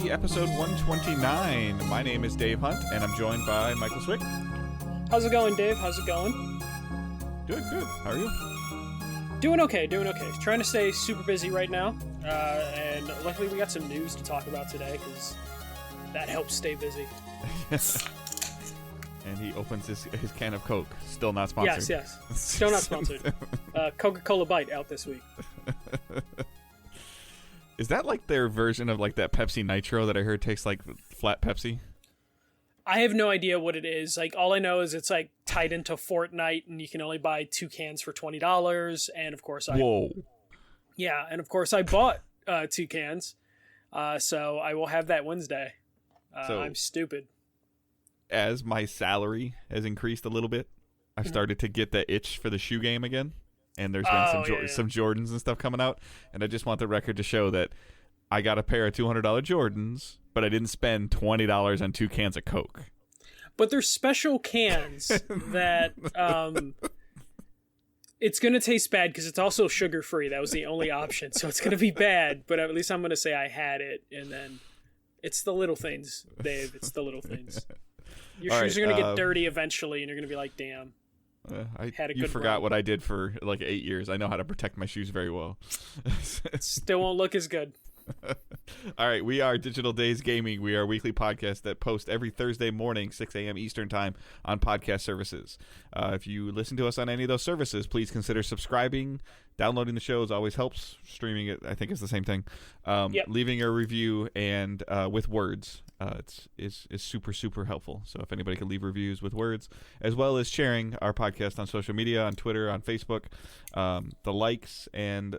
DDG episode 129. My name is Dave Hunt, and I'm joined by Michael Swick. How's it going, Dave? How's it going? Good. How are you? Doing okay. Trying to stay super busy right now, and luckily we got some news to talk about today, because that helps stay busy. And he opens his can of Coke. Still not sponsored. Yes. Still not sponsored. Coca-Cola Bite out this week. Is that like their version of like that Pepsi Nitro that I heard tastes like flat Pepsi? I have no idea what it is. Like, all I know is it's like tied into Fortnite, and you can only buy 2 cans for $20. And of course, Whoa. Yeah, and of course I bought 2 cans, so I will have that Wednesday. I'm stupid. As my salary has increased a little bit, I've started to get that itch for the shoe game again. And there's been some Jordans and stuff coming out. And I just want the record to show that I got a pair of $200 Jordans, but I didn't spend $20 on 2 cans of Coke. But they're special cans that it's going to taste bad because it's also sugar-free. That was the only option. So it's going to be bad, but at least I'm going to say I had it. And then it's the little things, Dave. It's the little things. Your shoes are going to get dirty eventually, and you're going to be like, damn. You forgot what I did for like 8 years. I know how to protect my shoes very well. Still won't look as good. All right, we are Digital Days Gaming. We are a weekly podcast that posts every Thursday morning, 6 a.m. Eastern Time on podcast services. If you listen to us on any of those services, please consider subscribing. Downloading the shows always helps. Streaming it, I think, is the same thing. Leaving a review and with words is super, super helpful. So if anybody can leave reviews with words, as well as sharing our podcast on social media, on Twitter, on Facebook, the likes and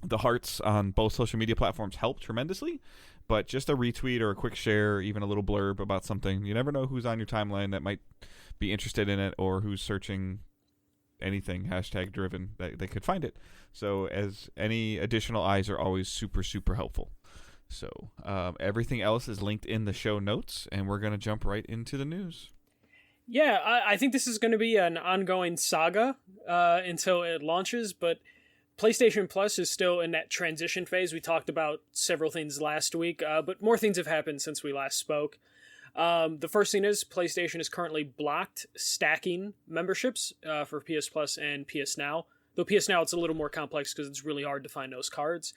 the hearts on both social media platforms help tremendously, but just a retweet or a quick share, even a little blurb about something, you never know who's on your timeline that might be interested in it or who's searching anything hashtag driven that they could find it. So as any additional eyes are always super, super helpful. So everything else is linked in the show notes, and we're going to jump right into the news. Yeah, I think this is going to be an ongoing saga until it launches, but PlayStation Plus is still in that transition phase. We talked about several things last week, but more things have happened since we last spoke. The first thing is PlayStation is currently blocked stacking memberships for PS Plus and PS Now. Though PS Now, it's a little more complex because it's really hard to find those cards.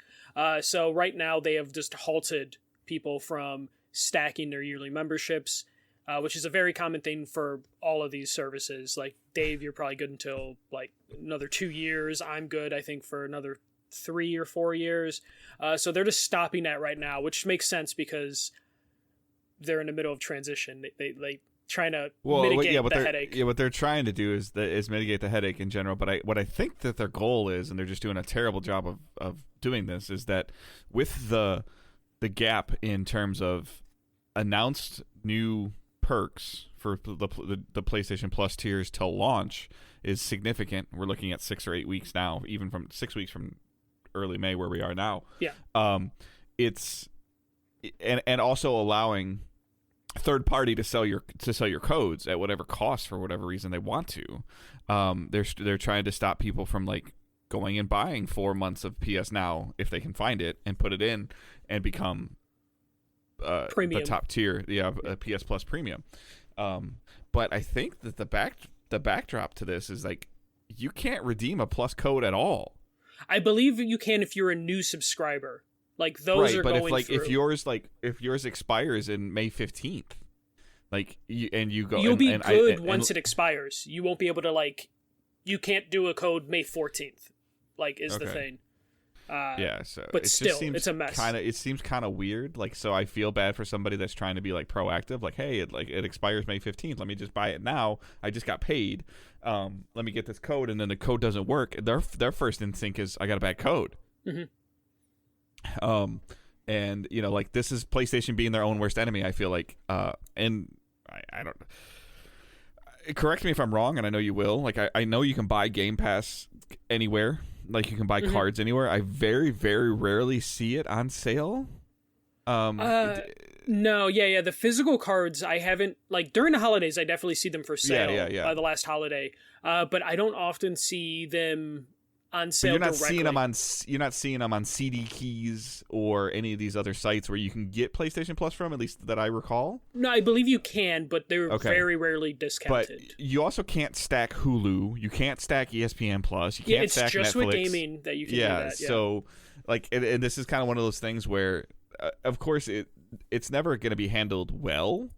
So right now they have just halted people from stacking their yearly memberships, which is a very common thing for all of these services. Like, Dave, you're probably good until like another 2 years. I'm good, I think, for another 3 or 4 years. So they're just stopping that right now, which makes sense because they're in the middle of transition. They trying to mitigate the headache. Yeah, what they're trying to do is mitigate the headache in general. But what I think that their goal is, and they're just doing a terrible job of doing this, is that with the gap in terms of announced new perks for the PlayStation Plus tiers till launch is significant. We're looking at 6 or 8 weeks now, even from 6 weeks from early May where we are now. Yeah. It's and also allowing third party to sell your codes at whatever cost for whatever reason they want to. They're trying to stop people from like going and buying 4 months of PS Now if they can find it and put it in and become the top tier, PS Plus Premium. But I think that the backdrop to this is like you can't redeem a Plus code at all. I believe you can if you're a new subscriber. Like those right, are but going through. if yours expires in May 15th, like you'll be good once it expires. You won't be able to you can't do a code May 14th. The thing. But still, it's a mess. It seems kind of weird. So I feel bad for somebody that's trying to be proactive. Hey, it expires May 15th. Let me just buy it now. I just got paid. Let me get this code, and then the code doesn't work. Their first instinct is I got a bad code. Mm-hmm. And this is PlayStation being their own worst enemy. I feel like, and I don't. Correct me if I'm wrong, and I know you will. I know you can buy Game Pass anywhere. You can buy cards anywhere. I very, very rarely see it on sale. No, the physical cards I haven't, during the holidays I definitely see them for sale. Yeah. The last holiday, but I don't often see them on But sale. you're not directly. seeing them on CD Keys or any of these other sites where you can get PlayStation Plus from, at least that I recall. No, I believe you can, but they're Okay. very rarely But discounted. you also can't stack Hulu. You can't stack ESPN Plus. You can't It's stack just Netflix. with gaming that you can do that. Yeah. So like, and this is kind of one of those things where, of course, it's never going to be handled well.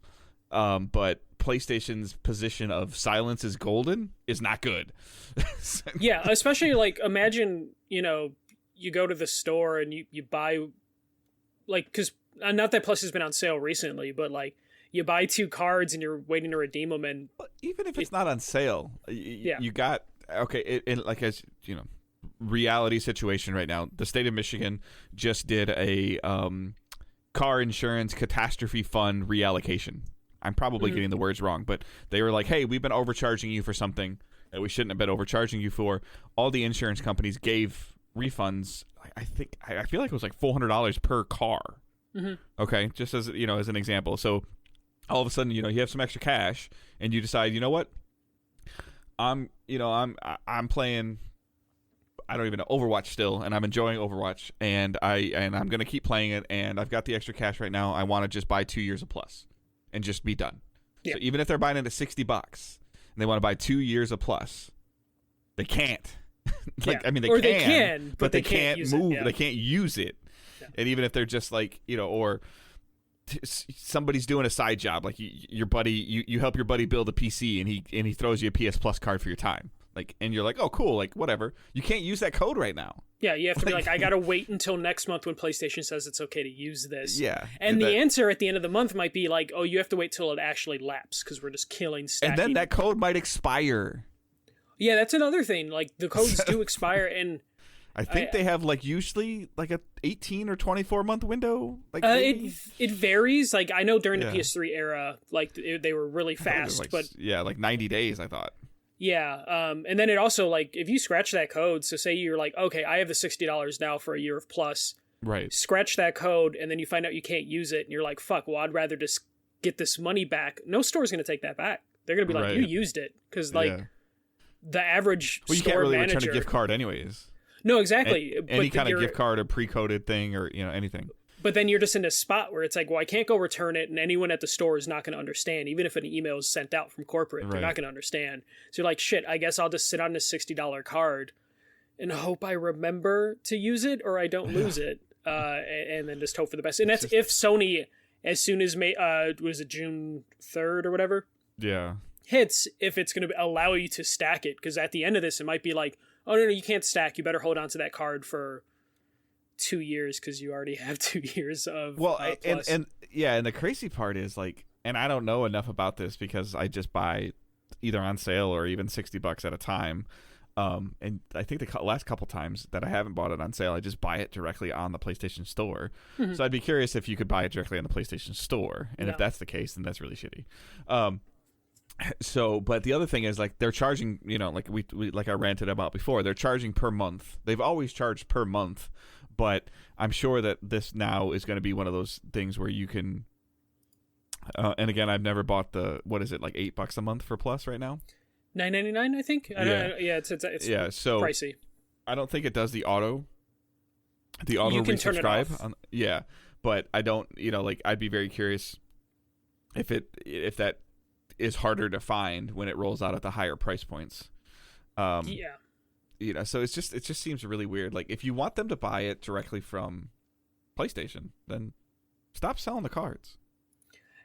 But PlayStation's position of silence is golden is not good. Yeah, especially like imagine, you go to the store and you buy, like, because not that Plus has been on sale recently, but like you buy 2 cards and you're waiting to redeem them, and Even if it's not on sale, Yeah. you got okay. And like, as you know, reality situation right now, the state of Michigan just did a car insurance catastrophe fund reallocation. I'm probably getting the words wrong, but they were like, hey, we've been overcharging you for something that we shouldn't have been overcharging you for. All the insurance companies gave refunds. I feel like it was like $400 per car. Okay, just as as an example. So all of a sudden, you have some extra cash and you decide, you know what? I'm playing, I don't even know, Overwatch still, and I'm enjoying Overwatch, and I'm going to keep playing it, and I've got the extra cash right now. I want to just buy 2 years of Plus and just be done. Yeah. So even if they're buying it at $60 and they want to buy 2 years of Plus, they can't. I mean, they can, but they can't use it, move. yeah. They can't use it. Yeah. And even if they're just like, or somebody's doing a side job, like your buddy, you help your buddy build a PC, and he throws you a PS Plus card for your time. Like, and you're like, oh, cool, like, whatever. You can't use that code right now. Yeah, you have to be like, I gotta wait until next month when PlayStation says it's okay to use this. Yeah. And the answer at the end of the month might be like, oh, you have to wait till it actually lapses because we're just killing stacking. And then that code might expire. Yeah, that's another thing. Like, the codes do expire, and I think they have like usually like a 18 or 24 month window. Like it varies. Like, I know during the Yeah. PS3 era, like they were really fast, like, but yeah, like 90 days, I thought. yeah. And then it also, like, if you scratch that code, so say you're like, okay, I have the $60 now for a year of Plus. Right. Scratch that code, and then you find out you can't use it, and you're like, fuck, well, I'd rather just get this money back. No store's going to take that back. They're going to be like, Right. you used it. Because, like, the average Well, you store can't really manager... return a gift card anyways. No, exactly. Any but kind of gift card or pre-coded thing or anything. But then you're just in a spot where it's like, well, I can't go return it, and anyone at the store is not going to understand. Even if an email is sent out from corporate, they're Right. not going to understand. So you're like, shit, I guess I'll just sit on this $60 card and hope I remember to use it or I don't lose it, and then just hope for the best. And that's if Sony, as soon as was it June 3rd or whatever, Yeah. hits, if it's going to allow you to stack it. Because at the end of this, it might be like, oh, no, you can't stack. You better hold on to that card for 2 years because you already have 2 years of Plus. and the crazy part is like, and I don't know enough about this because I just buy either on sale or even $60 at a time. And I think the last couple times that I haven't bought it on sale, I just buy it directly on the PlayStation Store. So I'd be curious if you could buy it directly on the PlayStation Store, and if that's the case, then that's really shitty. So, but the other thing is like they're charging, like we like I ranted about before, they're charging per month. They've always charged per month, but I'm sure that this now is going to be one of those things where you can. And again, I've never bought what is it, like $8 a month for Plus right now? $9.99, I think. It's so pricey. I don't think it does the auto you can turn it resubscribe. off. But I don't. Like I'd be very curious if that is harder to find when it rolls out at the higher price points. So it just seems really weird. Like if you want them to buy it directly from PlayStation, then stop selling the cards.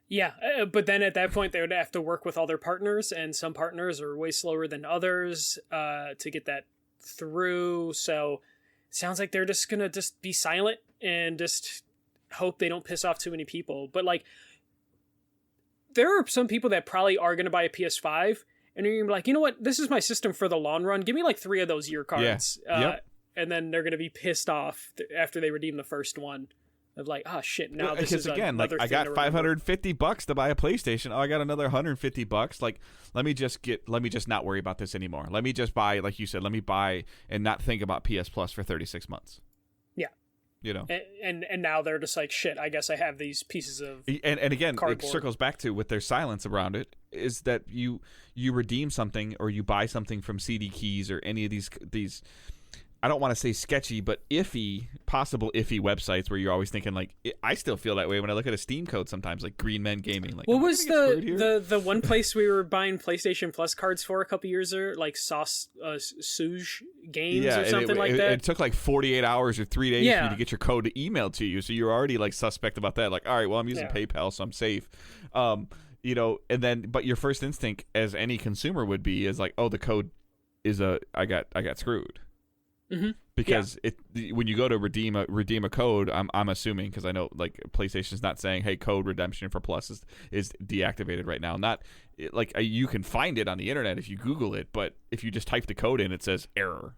Yeah, but then at that point they would have to work with all their partners, and some partners are way slower than others to get that through. So it sounds like they're just gonna just be silent and just hope they don't piss off too many people. But like, there are some people that probably are gonna buy a PS5, and you're gonna be like, you know what, this is my system for the long run. Give me like 3 of those year cards, and then they're gonna be pissed off after they redeem the first one. Of like, oh shit, now this is again, like I got $550 to buy a PlayStation. Oh, I got another $150. Like, let me just not worry about this anymore. Let me just buy, like you said, let me buy and not think about PS Plus for 36 months. Yeah. And now they're just like, shit, I guess I have these pieces of and again, cardboard. It circles back to with their silence around it is that you redeem something or you buy something from CD Keys or any of these I don't want to say sketchy, but possible iffy websites where you're always thinking like, I still feel that way when I look at a Steam code sometimes, like Green Men Gaming. Like, what was the one place we were buying PlayStation Plus cards for a couple years ago, like Suge Games or something like that? It took like 48 hours or 3 days for you to get your code emailed to you, so you're already like suspect about that. Like, all right, well, I'm using PayPal, so I'm safe. You know, and then but your first instinct, as any consumer would be, is like, oh, the code is I got screwed. Mm-hmm. Because when you go to redeem a code, I'm assuming, because I know like PlayStation's not saying, hey, code redemption for Plus is deactivated right now. Not like you can find it on the internet if you Google it, but if you just type the code in, it says error.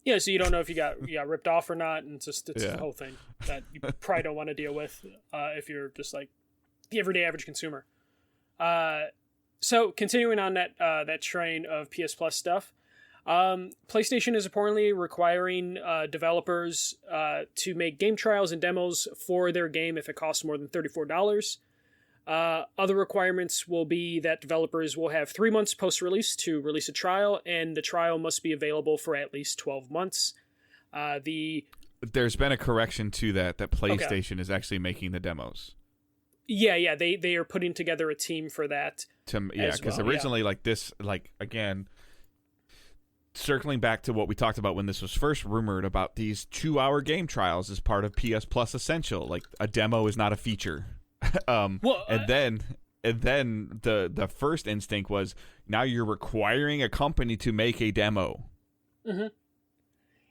Yeah, so you don't know if you got ripped off or not, and it's the whole thing that you probably don't want to deal with if you're just like the everyday average consumer. So continuing on that train of PS Plus stuff. PlayStation is apparently requiring developers to make game trials and demos for their game if it costs more than $34. Other requirements will be that developers will have 3 months post-release to release a trial, and the trial must be available for at least 12 months. There's been a correction to that PlayStation is actually making the demos. Yeah, they are putting together a team for that. Because originally, like this, like again, circling back to what we talked about when this was first rumored about these 2-hour game trials as part of PS Plus Essential. Like, a demo is not a feature. And then the first instinct was, now you're requiring a company to make a demo. Mm-hmm.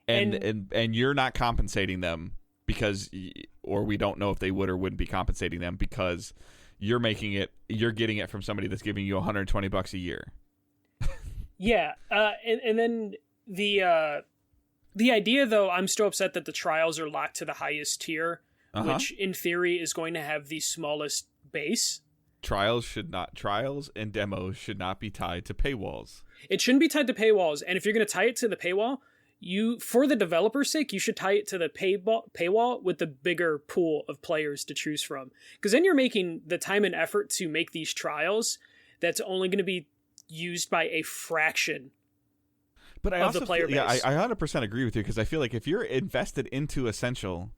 And you're not compensating them because, or we don't know if they would or wouldn't be compensating them because you're getting it from somebody that's giving you $120 a year. Yeah, and then the idea, though, I'm still upset that the trials are locked to the highest tier, which in theory is going to have the smallest base. Trials and demos should not be tied to paywalls. It shouldn't be tied to paywalls, and if you're going to tie it to the paywall, for the developer's sake, you should tie it to the paywall with the bigger pool of players to choose from. Because then you're making the time and effort to make these trials that's only going to be used by a fraction of the player base. Yeah, I 100% agree with you, because I feel like if you're invested into Essential,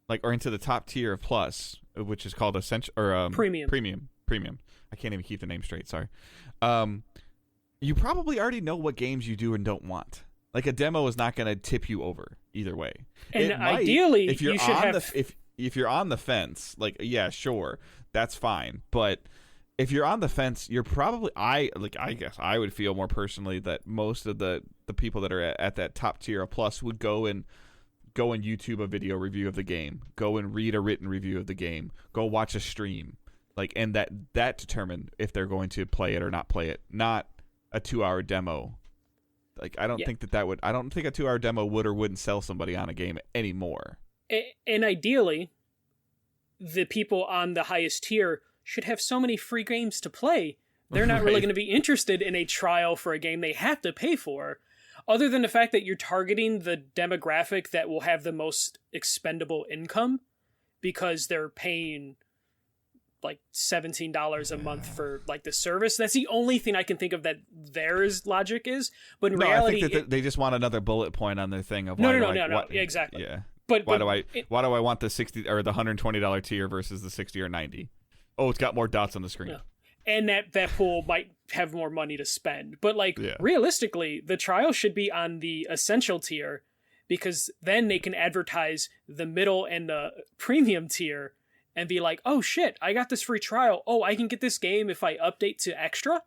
like, or into the top tier of Plus, which is called Essential or Premium. I can't even keep the name straight. Sorry. You probably already know what games you do and don't want. Like, a demo is not going to tip you over either way. And ideally, if you're if you're on the fence, like, yeah, sure, that's fine, but if you're on the fence, you're probably I guess I would feel more personally that most of the people that are at that top tier of Plus would go and YouTube a video review of the game, go and read a written review of the game, go watch a stream, like, and that determine if they're going to play it or not play it, not a 2-hour demo. Like, I don't think I don't think a 2-hour demo would or wouldn't sell somebody on a game anymore. And ideally, the people on the highest tier should have so many free games to play. They're not really going to be interested in a trial for a game they have to pay for, other than the fact that you're targeting the demographic that will have the most expendable income because they're paying like $17 a month for like the service. That's the only thing I can think of that theirs logic is. But in reality, I think that they just want another bullet point on their thing of no, exactly. Yeah. But why do I want the $60 or the $120 tier versus the $60 or $90? Oh, it's got more dots on the screen. Yeah. And that pool might have more money to spend. But realistically, the trial should be on the essential tier, because then they can advertise the middle and the premium tier and be like, oh shit, I got this free trial. Oh, I can get this game if I update to extra.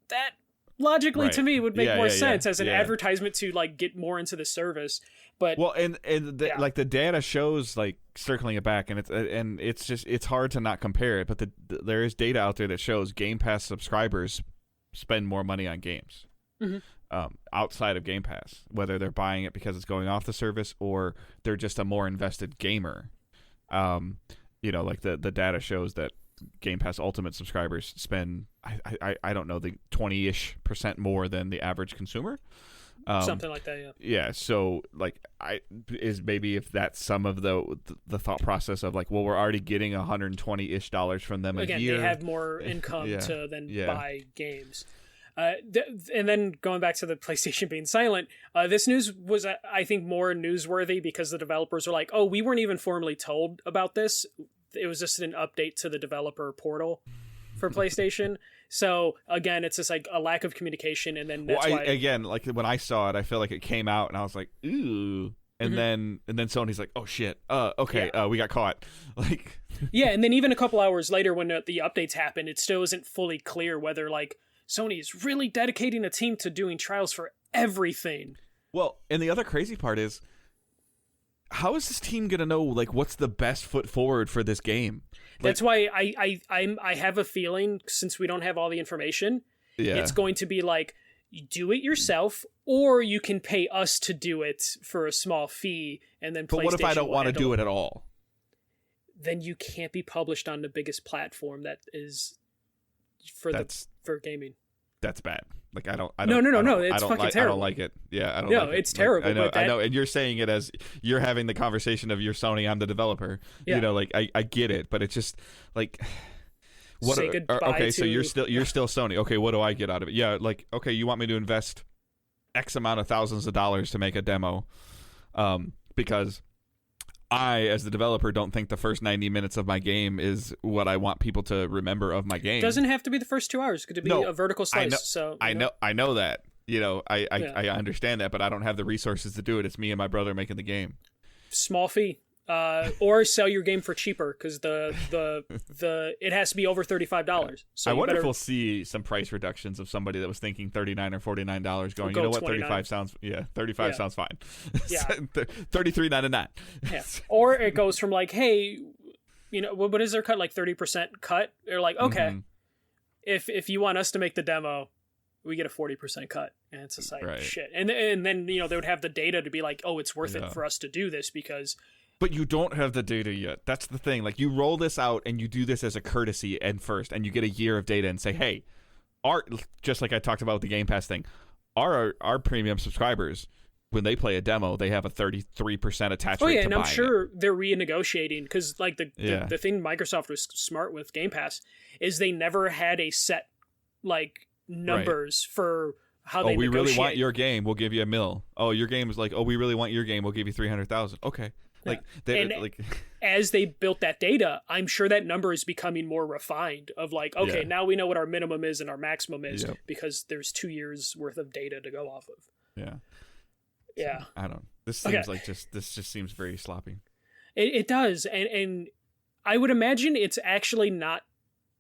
That logically to me would make more sense as an advertisement to like get more into the service. But like the data shows, like, circling it back, and it's hard to not compare it, but there is data out there that shows Game Pass subscribers spend more money on games outside of Game Pass, whether they're buying it because it's going off the service or they're just a more invested gamer. Like the data shows that Game Pass Ultimate subscribers spend I don't know, the 20-ish% more than the average consumer. Something like that, yeah. Yeah, so like maybe if that's some of the thought process of like, well, we're already getting $120-ish from them a year. Again, they have more income to then buy games. And then going back to the PlayStation being silent, this news was, I think, more newsworthy because the developers were like, oh, we weren't even formally told about this. It was just an update to the developer portal for PlayStation. So again, it's just like a lack of communication, and then that's why again, like when I saw it, I feel like it came out, and I was like, ooh, and then Sony's like, oh shit, okay, we got caught, like, yeah, and then even a couple hours later when the updates happened, it still isn't fully clear whether like Sony is really dedicating a team to doing trials for everything. Well, and the other crazy part is, how is this team gonna know like what's the best foot forward for this game? That's why I have a feeling, since we don't have all the information, it's going to be like, you do it yourself, or you can pay us to do it for a small fee, and then. But what if I don't want to do it at all? Then you can't be published on the biggest platform that is for gaming. That's bad. Like No. It's fucking terrible. I don't like it. Yeah, I don't. No, like it's it. terrible. Like, I know, and you're saying it as you're having the conversation of you're Sony, I'm the developer. Yeah. You know, like I get it, but it's just like, what? Say goodbye okay, to... so you're still Sony. Okay, what do I get out of it? Yeah, like okay, you want me to invest X amount of thousands of dollars to make a demo, because I, as the developer, don't think the first 90 minutes of my game is what I want people to remember of my game. It doesn't have to be the first 2 hours. It could be a vertical slice. I know that. You know, I understand that, but I don't have the resources to do it. It's me and my brother making the game. Small fee. Or sell your game for cheaper, because it has to be over $35. So I wonder if we'll see some price reductions of somebody that was thinking $39 or $49 going, you know what, 35 sounds sounds fine. Yeah. $33.99. Yeah. Or it goes from like, hey, you know, what is their cut, like 30% cut? They're like, okay, if you want us to make the demo, we get a 40% cut. And it's just like, shit. And then, you know, they would have the data to be like, oh, it's worth it for us to do this because... But you don't have the data yet. That's the thing. Like, you roll this out and you do this as a courtesy and you get a year of data and say, hey, just like I talked about with the Game Pass thing, our premium subscribers, when they play a demo, they have a 33% attach rate. Oh yeah, to and I'm sure it. They're renegotiating, because like the thing Microsoft was smart with Game Pass is they never had a set like numbers for how they we negotiate. really want your game, we'll give you $1 million. Oh, your game is like, oh, we really want your game, we'll give you 300,000. Okay. Like, as they built that data, I'm sure that number is becoming more refined of like, okay, now we know what our minimum is and our maximum is because there's 2 years worth of data to go off of. Yeah. Yeah. I don't. This seems like this just seems very sloppy. It does. And I would imagine it's actually not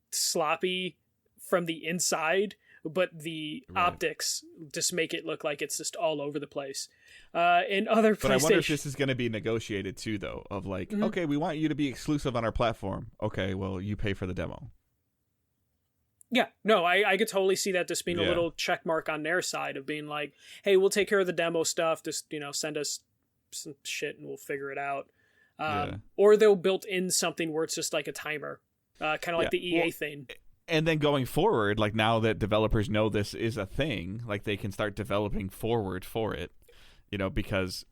sloppy from the inside, but the optics just make it look like it's just all over the place. In other PlayStation... But I wonder if this is going to be negotiated too, though, of like, okay, we want you to be exclusive on our platform. Okay, well, you pay for the demo. Yeah, no, I could totally see that just being a little check mark on their side of being like, hey, we'll take care of the demo stuff. Just, you know, send us some shit and we'll figure it out. Or they'll build in something where it's just like a timer, kind of like the EA thing. And then going forward, like now that developers know this is a thing, like they can start developing forward for it, you know, because,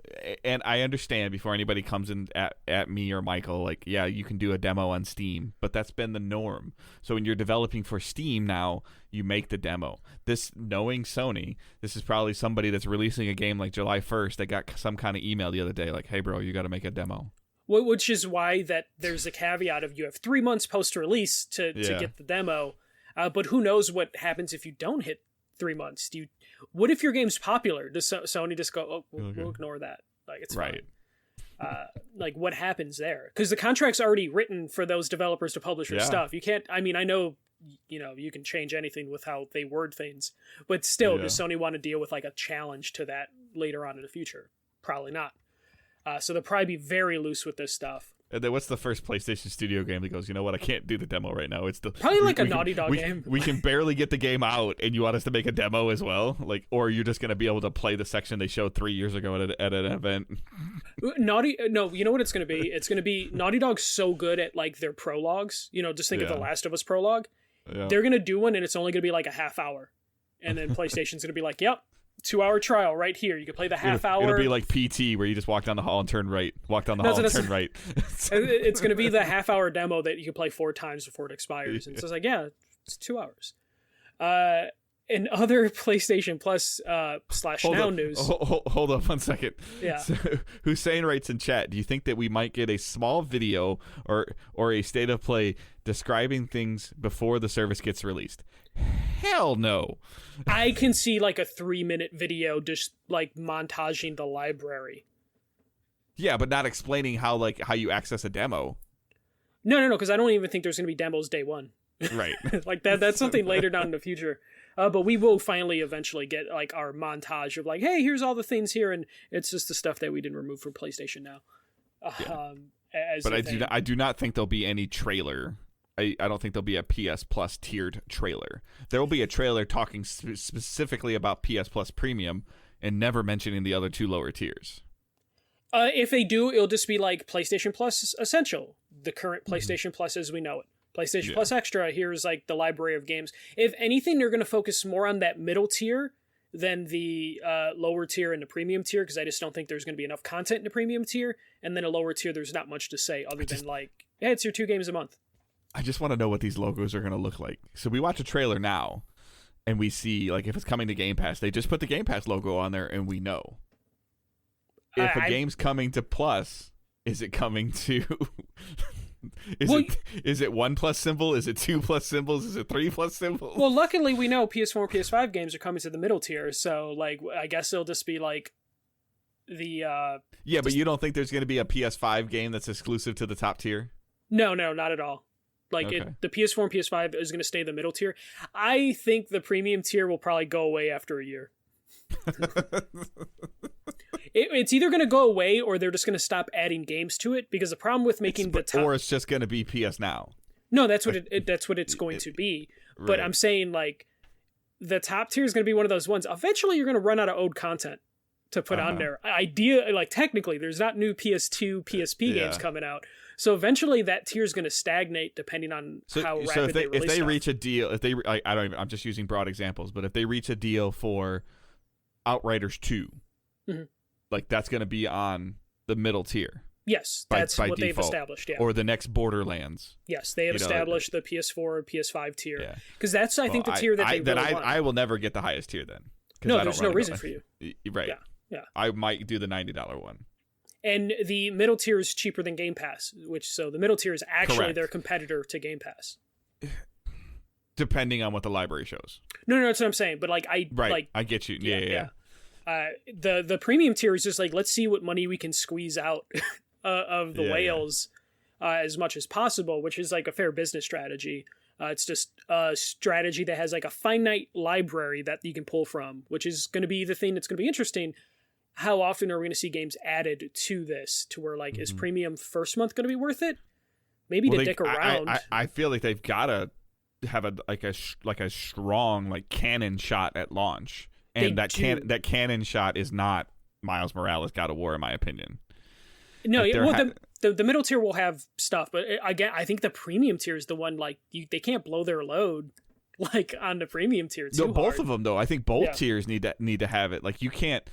and I understand before anybody comes in at me or Michael, like, yeah, you can do a demo on Steam, but that's been the norm. So when you're developing for Steam now, you make the demo. This, knowing Sony, this is probably somebody that's releasing a game like July 1st that got some kind of email the other day, like, hey bro, you got to make a demo. Which is why that there's a caveat of you have 3 months post-release to get the demo. But who knows what happens if you don't hit 3 months? What if your game's popular? Does Sony just go, oh, we'll ignore that? Like, it's fine. Like, what happens there? Because the contract's already written for those developers to publish their stuff. You can't, I mean, I know, you know, you can change anything with how they word things, but still, does Sony want to deal with like a challenge to that later on in the future? Probably not. So they'll probably be very loose with this stuff. And then what's the first PlayStation Studio game that goes, you know what, I can't do the demo right now. It's probably like a Naughty Dog game. We can barely get the game out, and you want us to make a demo as well? Like, or you're just going to be able to play the section they showed 3 years ago at an event? No, you know what it's going to be? It's going to be Naughty Dog's so good at like their prologues. You know, just think of the Last of Us prologue. Yeah. They're going to do one, and it's only going to be like a half hour. And then PlayStation's going to be like, yep. 2-hour trial right here. You can play the half hour. It'll be like PT where you just walk down the hall and turn right. Walk down the hall and turn right. It's going to be the half-hour demo that you can play 4 times before it expires. And it's just like, yeah, it's 2 hours. In other PlayStation Plus / Now news. Hold up 1 second. Yeah. So, Hussein writes in chat, do you think that we might get a small video or a state of play describing things before the service gets released? Hell no. I can see like a 3-minute video just like montaging the library. Yeah, but not explaining how you access a demo. No, because I don't even think there's going to be demos day one. Right. Like that's something later down in the future. But we will finally eventually get like our montage of like, hey, here's all the things here, and it's just the stuff that we didn't remove from PlayStation Now. But I do not think there'll be any trailer. I don't think there'll be a PS Plus tiered trailer. There will be a trailer talking specifically about PS Plus Premium and never mentioning the other two lower tiers. If they do, it'll just be like PlayStation Plus Essential, the current PlayStation Plus as we know it. PlayStation Plus Extra, here's like the library of games. If anything, they're going to focus more on that middle tier than the lower tier and the premium tier, because I just don't think there's going to be enough content in the premium tier. And then a lower tier, there's not much to say other than like, hey, it's your 2 games a month. I just want to know what these logos are going to look like. So we watch a trailer now, and we see like if it's coming to Game Pass, they just put the Game Pass logo on there, and we know. If a game's coming to Plus, is it coming to... Is it 1 plus symbol? Is it 2 plus symbols? Is it 3 plus symbols? Well, luckily we know PS4 and PS5 games are coming to the middle tier, so like I guess it'll just be like the but you don't think there's going to be a PS5 game that's exclusive to the top tier? No, not at all. Like the PS4 and PS5 is going to stay the middle tier. I think the premium tier will probably go away after a year. It's either going to go away or they're just going to stop adding games to it, because the problem with making the top... Or it's just going to be PS Now. No, that's what it's going to be. Right. But I'm saying like the top tier is going to be one of those ones. Eventually you're going to run out of old content to put on there. Technically there's not new PS2, PSP games coming out. So eventually that tier is going to stagnate depending on how rapid they release. If they reach a deal, I'm just using broad examples, but if they reach a deal for Outriders 2, like that's going to be on the middle tier. Yes, that's by what default. They've established. Yeah, or the next Borderlands. Yes, they have established the PS4 and PS5 tier, because that's I think the tier that they really want. I will never get the highest tier then. No, there's no reason for you. Right. Yeah. I might do the $90 one. And the middle tier is cheaper than Game Pass, so the middle tier is actually their competitor to Game Pass. Depending on what the library shows. No, that's what I'm saying. But I get you. Yeah. The premium tier is just like, let's see what money we can squeeze out of the whales as much as possible, which is like a fair business strategy. It's just a strategy that has like a finite library that you can pull from, which is going to be the thing that's going to be interesting. How often are we going to see games added to this to where like, is premium first month going to be worth it? Maybe to dick around. I feel like they've got to have a strong like cannon shot at launch. And that cannon shot is not Miles Morales God of War, in my opinion. No, the middle tier will have stuff, but again, I think the premium tier is the one like they can't blow their load like on the premium tier too. No, both of them though. I think both tiers need to have it. Like you can't.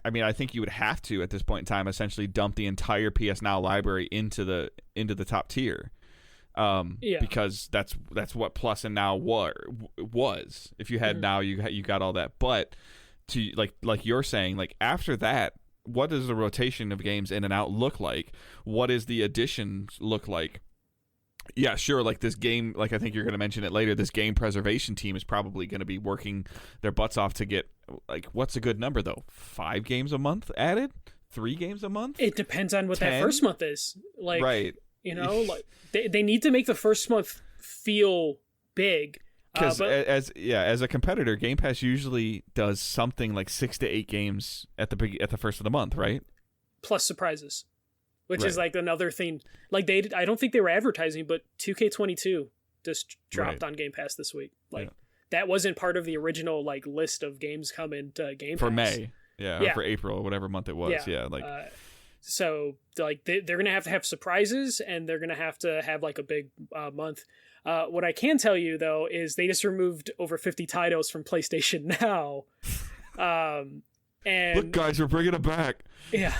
I mean, I think you would have to at this point in time essentially dump the entire PS Now library into the top tier. Because that's what Plus and Now was. If you had Now, you got all that. But to like you're saying, like after that, what does the rotation of games in and out look like? What does the additions look like? Yeah, sure. Like this game, like I think you're going to mention it later. This game preservation team is probably going to be working their butts off to get like what's a good number though? 5 games a month added? 3 games a month? It depends on what 10? That first month is. Like, right. You know, like they need to make the first month feel big. Because as a competitor, Game Pass usually does something like 6 to 8 games at the first of the month, right? Plus surprises, which is like another thing. Like I don't think they were advertising, but 2K22 just dropped on Game Pass this week. Like that wasn't part of the original like list of games coming to Game Pass for May, or for April, or whatever month it was. So like they're gonna have to have surprises, and they're gonna have to have like a big month. What I can tell you though is they just removed over 50 titles from PlayStation Now. And look, guys, we're bringing it back. Yeah,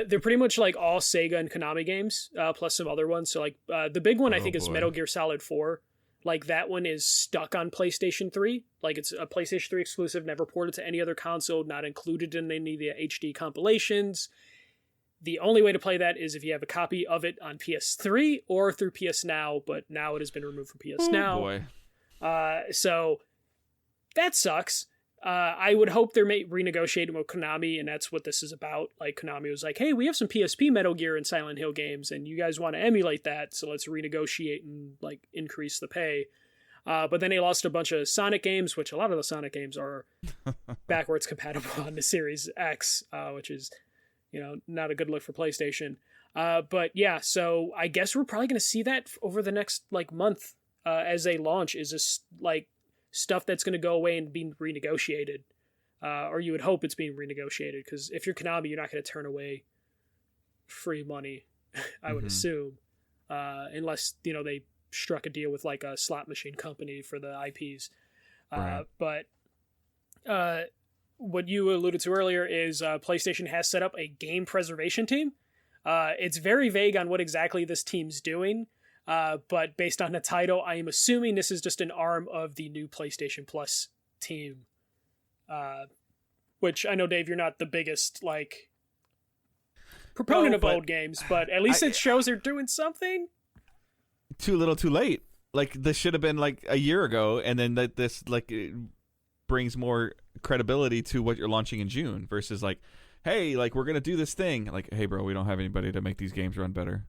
they're pretty much like all Sega and Konami games, plus some other ones. So like the big one I think is Metal Gear Solid 4. like that one is stuck on PlayStation 3. Like it's a PlayStation 3 exclusive, never ported to any other console, not included in any of the HD compilations. The only way to play that is if you have a copy of it on PS3 or through PS Now, but now it has been removed from PS Now. Boy. So that sucks. I would hope they're renegotiating with Konami, and that's what this is about. Like, Konami was like, hey, we have some PSP Metal Gear and Silent Hill games, and you guys want to emulate that, so let's renegotiate and, like, increase the pay. But then they lost a bunch of Sonic games, which a lot of the Sonic games are backwards compatible on the Series X, which is, not a good look for PlayStation. But yeah, so I guess we're probably going to see that over the next, like, month as they launch, is this, like, stuff that's going to go away and be renegotiated, or you would hope it's being renegotiated, because if you're Konami, you're not going to turn away free money, I would assume, unless they struck a deal with like a slot machine company for the IPs. Right. But what you alluded to earlier is PlayStation has set up a game preservation team. It's very vague on what exactly this team's doing. But based on the title, I am assuming this is just an arm of the new PlayStation Plus team. Which I know, Dave, you're not the biggest, like, proponent of old games, but at least it shows they're doing something. Too little, too late. Like, this should have been, like, a year ago, and then this, like, it brings more credibility to what you're launching in June versus, like, hey, like, we're going to do this thing. Like, hey, bro, we don't have anybody to make these games run better.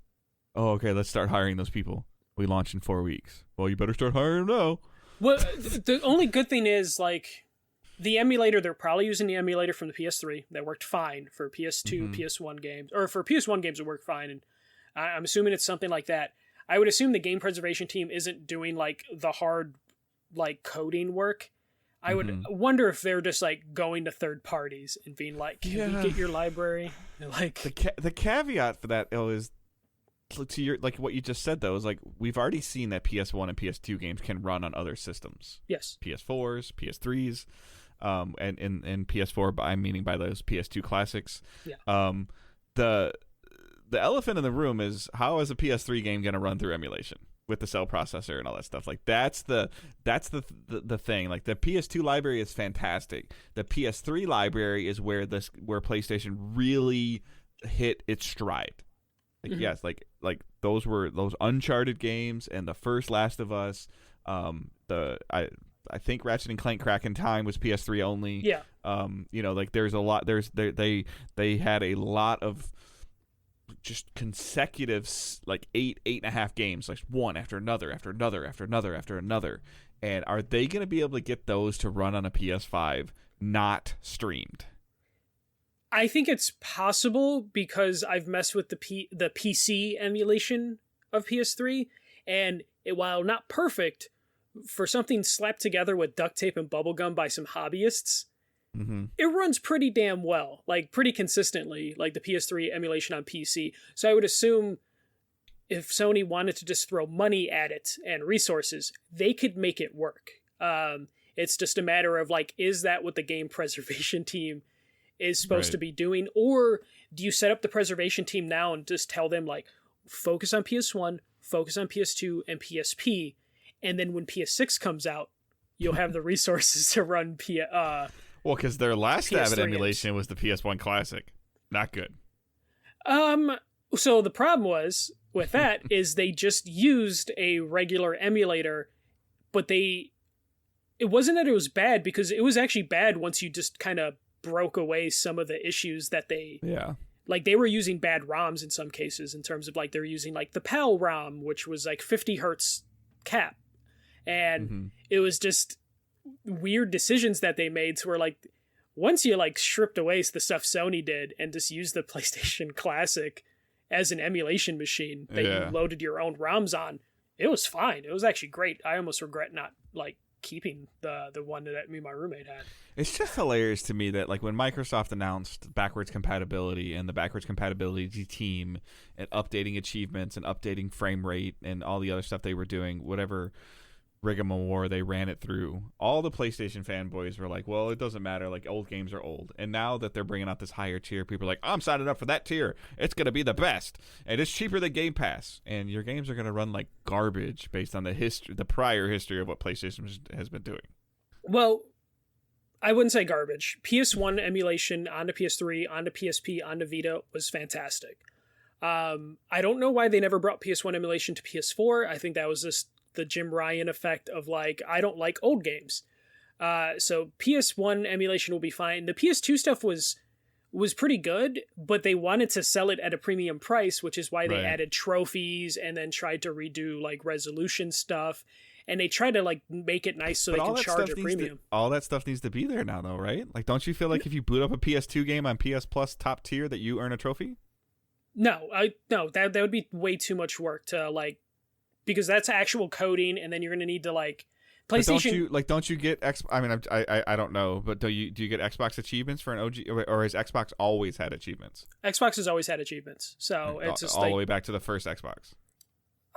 Oh, okay, let's start hiring those people. We launch in 4 weeks. Well, you better start hiring them now. Well, the only good thing is, like, the emulator, they're probably using the emulator from the PS3. That worked fine for PS2, PS1 games. Or for PS1 games, it worked fine. And I'm assuming it's something like that. I would assume the game preservation team isn't doing, like, the hard, like, coding work. I would wonder if they're just, like, going to third parties and being like, can we get your library? And, like, the caveat for that, is... to your, like, what you just said, though, is like we've already seen that PS1 and PS2 games can run on other systems. Yes. PS4s, PS3s, and PS4 I'm meaning by those PS2 classics. Yeah. The elephant in the room is, how is a PS3 game going to run through emulation with the cell processor and all that stuff? Like, that's the thing. Like, the PS2 library is fantastic. The PS3 library is where PlayStation really hit its stride. Like, yes, like those were those Uncharted games and the first Last of Us. I think Ratchet and Clank Crack in Time was PS3 only. Yeah. Like, there's a lot. They had a lot of just consecutive, like, 8.5 games, like one after another, after another, after another, after another. And are they going to be able to get those to run on a PS5 not streamed? I think it's possible, because I've messed with the PC emulation of PS3, and while not perfect, for something slapped together with duct tape and bubblegum by some hobbyists, it runs pretty damn well, like, pretty consistently, like the PS3 emulation on PC. So I would assume if Sony wanted to just throw money at it and resources, they could make it work. It's just a matter of, like, is that what the game preservation team is supposed to be doing? Or do you set up the preservation team now and just tell them, like, focus on PS1, focus on PS2 and PSP, and then when PS6 comes out, you'll have the resources to run well, because their last stab at emulation games was the PS1 Classic. Not good. So the problem was with that is they just used a regular emulator, but it wasn't that it was bad, because it was actually bad once you just kind of broke away some of the issues that like, they were using bad ROMs in some cases, in terms of, like, they're using, like, the PAL ROM, which was like 50 hertz cap, and it was just weird decisions that they made to where, like, once you, like, stripped away the stuff Sony did and just used the PlayStation Classic as an emulation machine that you loaded your own ROMs on, it was fine. It was actually great. I almost regret not, like, keeping the one that me and my roommate had. It's just hilarious to me that, like, when Microsoft announced backwards compatibility and the backwards compatibility team and updating achievements and updating frame rate and all the other stuff they were doing, whatever rigmarole they ran it through, all the PlayStation fanboys were like, well, it doesn't matter, like old games are old. And now that they're bringing out this higher tier, people are like, I'm signing up for that tier, it's going to be the best, and it's cheaper than Game Pass, and your games are going to run like garbage based on the prior history of what PlayStation has been doing. Well, I wouldn't say garbage. PS1 emulation onto PS3, onto PSP, onto Vita was fantastic. I don't know why they never brought PS1 emulation to PS4. I think that was just the Jim Ryan effect of like, I don't like old games. So PS1 emulation will be fine. The PS2 stuff was pretty good, but they wanted to sell it at a premium price, which is why they added trophies and then tried to redo like resolution stuff. And they try to like make it nice so they can charge a premium. All that stuff needs to be there now, though, right? Like, don't you feel like if you boot up a PS2 game on PS Plus top tier that you earn a trophy? No, that would be way too much work to like, because that's actual coding, and then you're gonna need to like PlayStation. Don't you get I mean, I don't know, but do you get Xbox achievements for an OG, or has Xbox always had achievements? Xbox has always had achievements, so it's just all the way back to the first Xbox.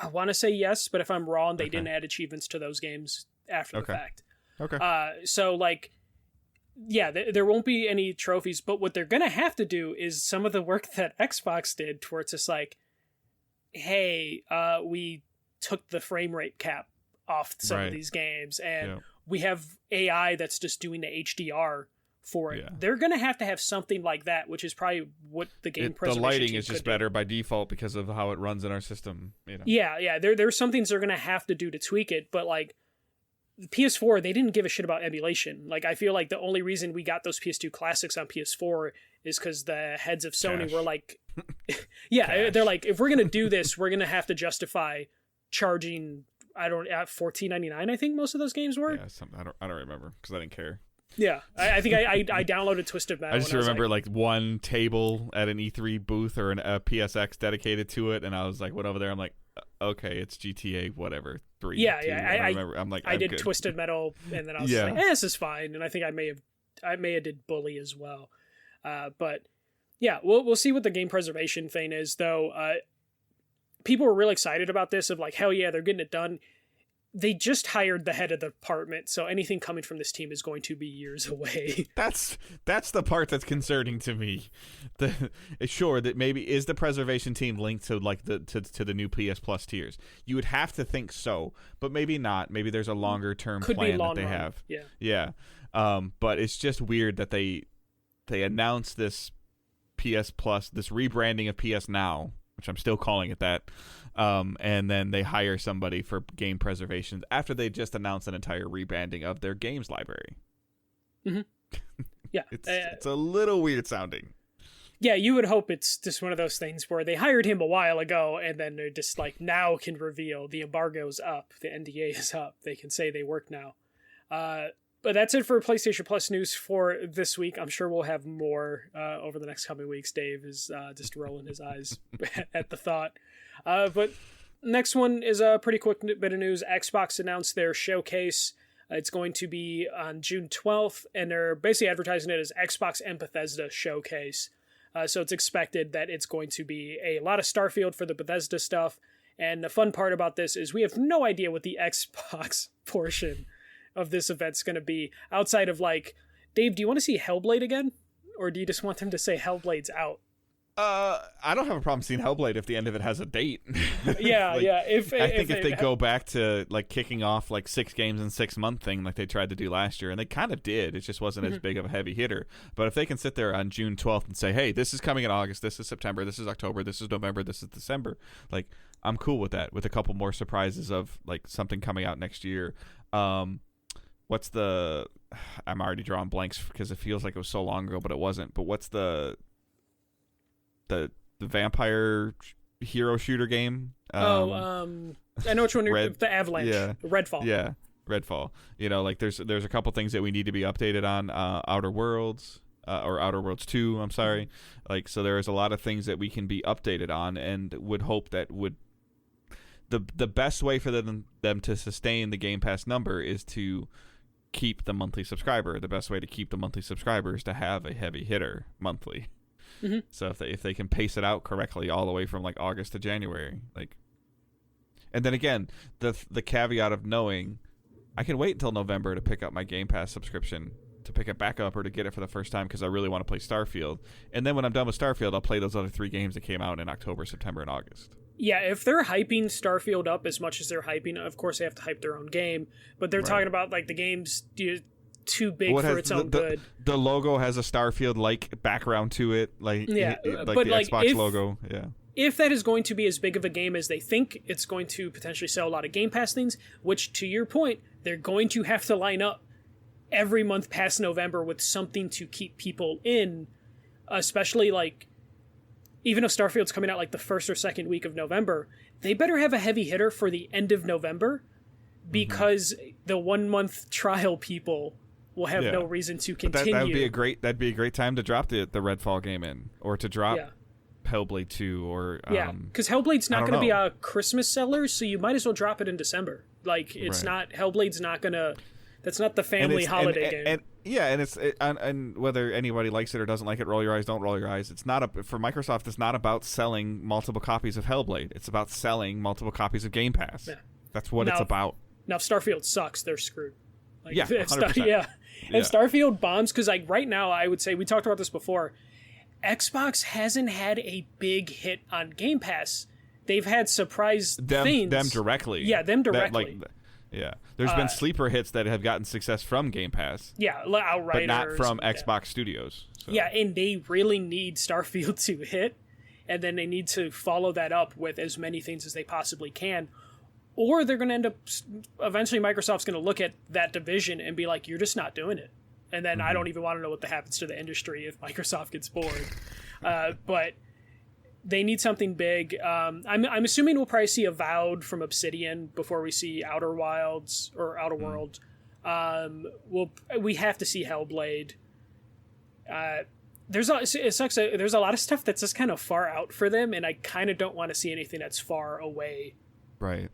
I want to say yes, but if I'm wrong, they didn't add achievements to those games after the fact. Okay. So like, yeah, there won't be any trophies, but what they're gonna have to do is some of the work that Xbox did, where it's just like, hey, we took the frame rate cap off some of these games, and we have AI that's just doing the HDR for it. They're gonna have to have something like that, which is probably what the game preservation. The lighting is just better by default because of how it runs in our system. You know? Yeah. There's some things they're gonna have to do to tweak it, but like the PS4, they didn't give a shit about emulation. Like, I feel like the only reason we got those PS2 classics on PS4 is because the heads of Sony were like, they're like, if we're gonna do this, we're gonna have to justify charging. I don't at $14.99. I think most of those games were. Yeah, I don't remember because I didn't care. Yeah, I think I downloaded Twisted Metal. I just remember like one table at an E3 booth or a PSX dedicated to it, and I was like, went over there. I'm like, okay, it's GTA whatever 3. Yeah, 2. I remember. I'm like, I did good. Twisted Metal, and then I was like, this is fine. And I think I may have did Bully as well. But yeah, we'll see what the game preservation thing is, though. People were really excited about this. Of like, hell yeah, they're getting it done. They just hired the head of the department, so anything coming from this team is going to be years away. That's the part that's concerning to me. Sure, that maybe is the preservation team linked to like to the new PS Plus tiers. You would have to think so, but maybe not. Maybe there's a longer term plan that they have. Yeah. But it's just weird that they announced this PS Plus, this rebranding of PS Now, which I'm still calling it that. And then they hire somebody for game preservation after they just announced an entire rebranding of their games library. Mm-hmm. Yeah. It's a little weird sounding. Yeah, you would hope it's just one of those things where they hired him a while ago and then they're just like, now can reveal the embargo's up, the NDA is up, they can say they work now. But that's it for PlayStation Plus news for this week. I'm sure we'll have more over the next coming weeks. Dave is just rolling his eyes at the thought. But next one is a pretty quick bit of news. Xbox announced their showcase. It's going to be on June 12th, and they're basically advertising it as Xbox and Bethesda Showcase. So it's expected that it's going to be a lot of Starfield for the Bethesda stuff. And the fun part about this is we have no idea what the Xbox portion of this event's going to be, outside of like, Dave, do you want to see Hellblade again? Or do you just want them to say Hellblade's out? I don't have a problem seeing Hellblade if the end of it has a date. Yeah, like, yeah. If they go back to like kicking off like 6 games in 6 month thing like they tried to do last year, and they kind of did, it just wasn't as big of a heavy hitter. But if they can sit there on June 12th and say, hey, this is coming in August, this is September, this is October, this is November, this is December, like, I'm cool with that, with a couple more surprises of like something coming out next year. What's the, I'm already drawing blanks because it feels like it was so long ago, but it wasn't. But what's the vampire hero shooter game? I know which one you're, the Avalanche. Yeah. Redfall. Yeah, Redfall. You know, like there's a couple things that we need to be updated on. Outer Worlds, or Outer Worlds 2, I'm sorry. Like, so there's a lot of things that we can be updated on, and would hope that would, the best way for them to sustain the Game Pass number is to keep the monthly subscriber. The best way to keep the monthly subscriber is to have a heavy hitter monthly. Mm-hmm. So if they can pace it out correctly all the way from like August to January, like, and then again, the caveat of knowing I can wait until November to pick up my Game Pass subscription, to pick it back up or to get it for the first time because I really want to play Starfield. And then when I'm done with Starfield, I'll play those other 3 games that came out in October, September, and August. Yeah, if they're hyping Starfield up as much as they're hyping, of course they have to hype their own game, but they're talking about like the game's too big for its own good. The logo has a Starfield-like background to it, like the Xbox logo. Yeah. If that is going to be as big of a game as they think, it's going to potentially sell a lot of Game Pass things, which, to your point, they're going to have to line up every month past November with something to keep people in, especially like, even if Starfield's coming out like the first or second week of November, they better have a heavy hitter for the end of November, because the 1 month trial people will have no reason to continue. That'd be a great time to drop the Redfall game in, or to drop Hellblade 2, or because Hellblade's not going to be a Christmas seller, so you might as well drop it in December. Like, it's not, Hellblade's not going to, that's not the family holiday game. And whether anybody likes it or doesn't like it, roll your eyes, don't roll your eyes. It's not for Microsoft. It's not about selling multiple copies of Hellblade. It's about selling multiple copies of Game Pass. Yeah. That's what it's about. Now, if Starfield sucks, they're screwed. Like, 100%. If Starfield bombs, because like right now, I would say, we talked about this before, Xbox hasn't had a big hit on Game Pass. They've had surprise things. Them directly. Yeah, them directly. There's been sleeper hits that have gotten success from Game Pass. Yeah, Outriders. But not from Xbox Studios. So. Yeah, and they really need Starfield to hit, and then they need to follow that up with as many things as they possibly can. Or they're going to end up, eventually Microsoft's going to look at that division and be like, you're just not doing it. And then I don't even want to know what happens to the industry if Microsoft gets bored. But they need something big. I'm assuming we'll probably see Avowed from Obsidian before we see Outer Wilds or Outer World. We have to see Hellblade. It sucks. There's a lot of stuff that's just kind of far out for them, and I kind of don't want to see anything that's far away. Right.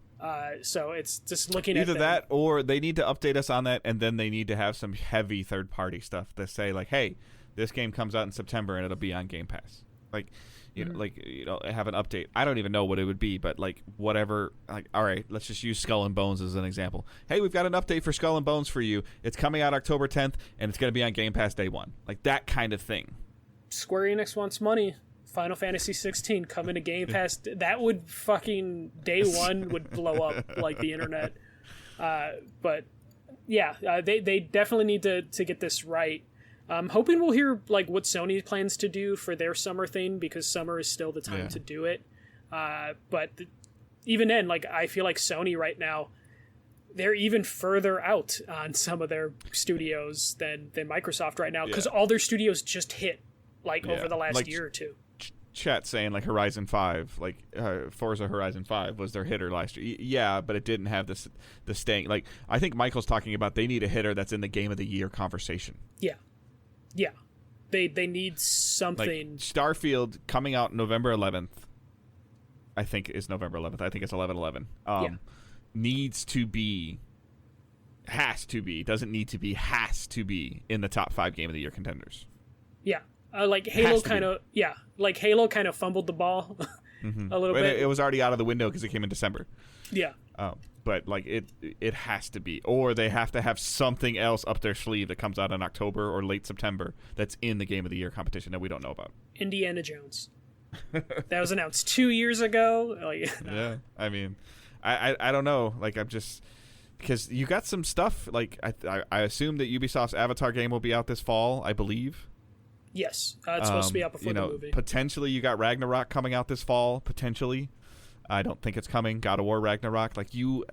So it's just looking either at that, or they need to update us on that, and then they need to have some heavy third-party stuff to say like, "Hey, this game comes out in September and it'll be on Game Pass." Like, have an update. I don't even know what it would be, but like whatever. Like, all right, let's just use Skull and Bones as an example. Hey, we've got an update for Skull and Bones for you. It's coming out October 10th, and it's going to be on Game Pass day 1. Like that kind of thing. Square Enix wants money. Final Fantasy 16 coming to Game Pass. That would fucking day 1 would blow up like the internet. But yeah, they definitely need to get this right. I'm hoping we'll hear like what Sony plans to do for their summer thing, because summer is still the time to do it. But even then, like I feel like Sony right now, they're even further out on some of their studios than Microsoft right now, because all their studios just hit like over the last year or two. Chat saying like Horizon 5, like Forza Horizon 5 was their hitter last year. Yeah, but it didn't have the staying. Like I think Michael's talking about they need a hitter that's in the Game of the Year conversation. Yeah, they need something. Like Starfield coming out November 11th. I think is November 11th. I think it's 11/11. Needs to be, has to be, doesn't need to be, has to be in the top 5 Game of the Year contenders. Yeah. Like Halo kind of fumbled the ball a little bit. It was already out of the window because it came in December. Yeah. But like it has to be, or they have to have something else up their sleeve that comes out in October or late September that's in the Game of the Year competition that we don't know about. Indiana Jones. That was announced 2 years ago. Yeah. I mean, I don't know. Like I'm just. Because you got some stuff, like I assume that Ubisoft's Avatar game will be out this fall, I believe. Yes, it's supposed to be out before the movie. Potentially, you got Ragnarok coming out this fall. Potentially, I don't think it's coming. God of War Ragnarok, you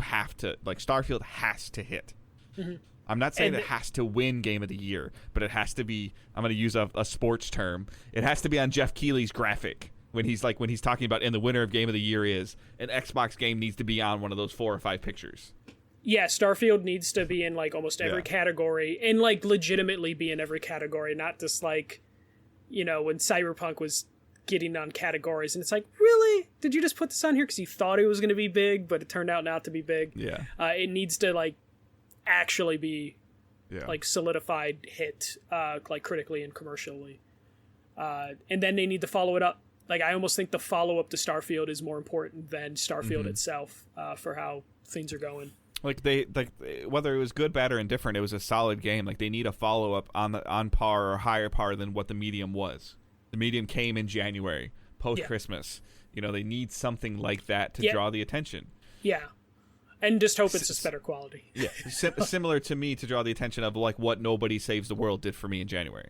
have to, like Starfield has to hit. Mm-hmm. I'm not saying it has to win Game of the Year, but it has to be. I'm going to use a sports term. It has to be on Jeff Keighley's graphic when he's talking about and the winner of Game of the Year is an Xbox game needs to be on one of those 4 or 5 pictures. Yeah, Starfield needs to be in like almost every category, and like legitimately be in every category, not just like, when Cyberpunk was getting on categories, and it's like, really? Did you just put this on here because you thought it was going to be big, but it turned out not to be big? Yeah. It needs to like actually be like solidified hit, like critically and commercially, and then they need to follow it up. Like I almost think the follow up to Starfield is more important than Starfield itself for how things are going. Like whether it was good, bad, or indifferent, it was a solid game. Like they need a follow up on par or higher par than what the medium was. The medium came in January, post Christmas. You know, they need something like that to draw the attention. Yeah, and just hope it's just better quality. Yeah, similar to me to draw the attention of like what Nobody Saves the World did for me in January.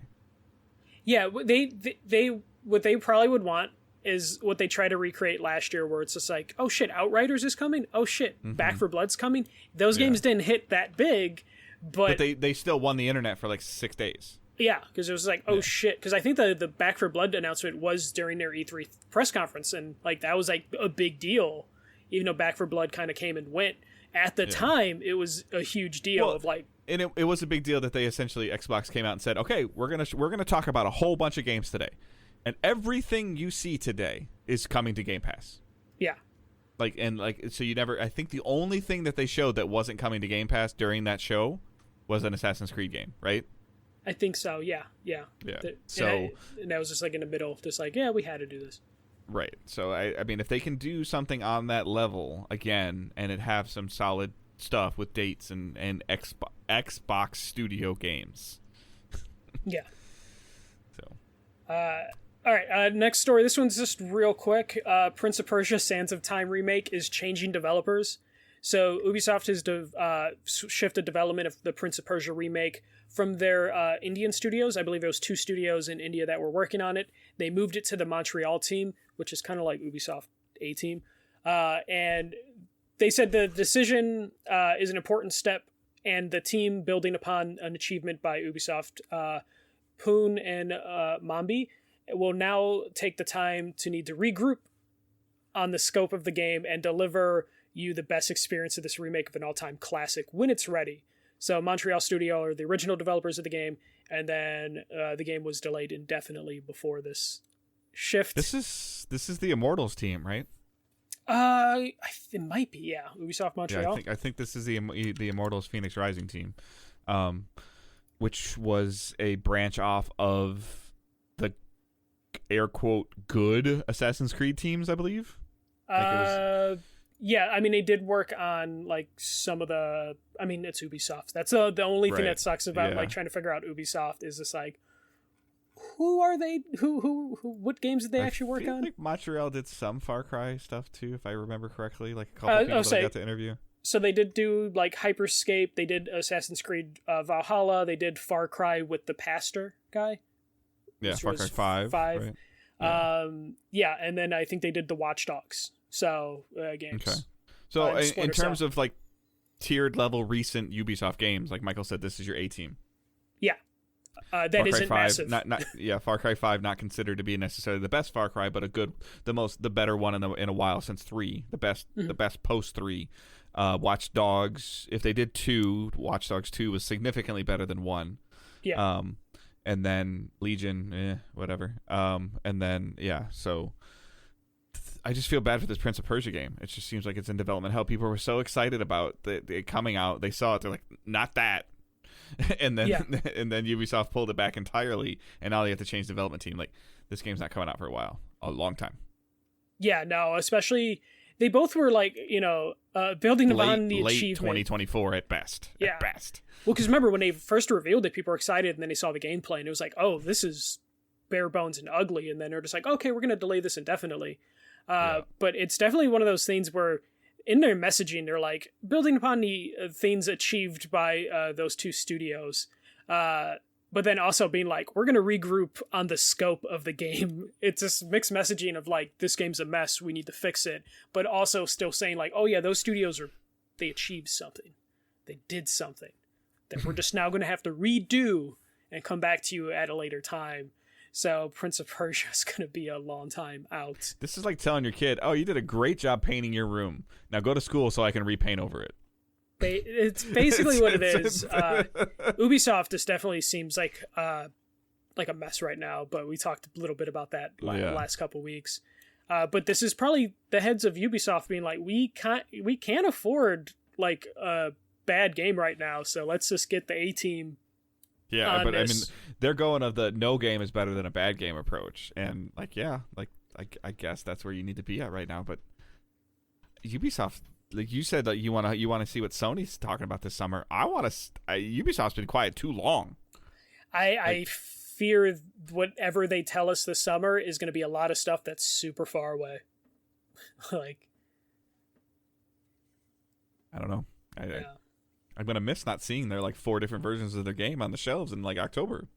Yeah, they what they probably would want is what they tried to recreate last year, where it's just like, oh shit, Outriders is coming. Oh shit, Back 4 Blood's coming. Those games didn't hit that big, but they still won the internet for like 6 days. Yeah, because it was like, oh shit, because I think the Back 4 Blood announcement was during their E3 press conference, and like that was like a big deal, even though Back 4 Blood kind of came and went. At the time, it was a huge deal of like. And it was a big deal that they essentially, Xbox came out and said, okay, we're gonna talk about a whole bunch of games today. And everything you see today is coming to Game Pass. Yeah. So you never... I think the only thing that they showed that wasn't coming to Game Pass during that show was an Assassin's Creed game, right? I think so, yeah. Yeah. And that was just like in the middle, just like, yeah, we had to do this. Right. So, I mean, if they can do something on that level, again, and it have some solid stuff with dates and Xbox Studio games. Yeah. So... all right, next story. This one's just real quick. Prince of Persia: Sands of Time remake is changing developers. So Ubisoft has shifted development of the Prince of Persia remake from their Indian studios. I believe there was 2 studios in India that were working on it. They moved it to the Montreal team, which is kind of like Ubisoft A team. And they said the decision is an important step, and the team, building upon an achievement by Ubisoft, Poon and Mambi, will now take the time to need to regroup on the scope of the game and deliver you the best experience of this remake of an all-time classic when it's ready. So Montreal Studio are the original developers of the game, and then the game was delayed indefinitely before this shift. This is the Immortals team, right? It might be, yeah. Ubisoft Montreal. Yeah, I think this is the Immortals Phoenix Rising team, which was a branch off of the air quote good Assassin's Creed teams, I believe. Yeah, I mean, they did work on like some of the. I mean, it's Ubisoft. That's the only thing that sucks about like trying to figure out Ubisoft is just like, who are they? Who what games did they actually work on? Like Montreal did some Far Cry stuff too, if I remember correctly. Like a couple people that I got to interview. So they did do like Hyperscape. They did Assassin's Creed Valhalla. They did Far Cry with the pastor guy. Yeah, Far Cry 5. Right? Yeah, and then I think they did the Watch Dogs. So games. Okay. So in terms of like tiered level recent Ubisoft games, like Michael said, this is your A team. Yeah, that isn't massive. Far Cry 5 not considered to be necessarily the best Far Cry, but the better one in a while since 3. The best post 3. Watch Dogs. If they did 2, Watch Dogs 2 was significantly better than 1. Yeah. And then Legion, whatever. And then so I just feel bad for this Prince of Persia game. It just seems like it's in development hell. People were so excited about it coming out. They saw it. They're like, not that. and then Ubisoft pulled it back entirely, and now they have to change development team. Like, this game's not coming out for a while, a long time. Yeah, no, especially they both were like, building upon the late achievement. 2024 at best. Yeah. At best. Well, because remember when they first revealed it, people were excited, and then they saw the gameplay, and it was like, oh, this is bare bones and ugly. And then they're just like, okay, we're going to delay this indefinitely. But it's definitely one of those things where in their messaging, they're like building upon the things achieved by those 2 studios. But then also being like, we're going to regroup on the scope of the game. It's this mixed messaging of like, this game's a mess, we need to fix it. But also still saying like, oh yeah, those studios they achieved something. They did something that we're just now going to have to redo and come back to you at a later time. So Prince of Persia is going to be a long time out. This is like telling your kid, oh, you did a great job painting your room. Now go to school so I can repaint over it. It's basically what it is. Ubisoft just definitely seems like a mess right now, but we talked a little bit about that last couple weeks. But this is probably the heads of Ubisoft being like, we can't afford like a bad game right now, so let's just get the A team. Yeah, but I mean, they're going of the no game is better than a bad game approach, and I guess that's where you need to be at right now. But Ubisoft like you said that you want to see what Sony's talking about this summer. I want to. Ubisoft's been quiet too long. I fear whatever they tell us this summer is going to be a lot of stuff that's super far away. Like, I don't know. I'm gonna miss not seeing their like 4 different versions of their game on the shelves in like October.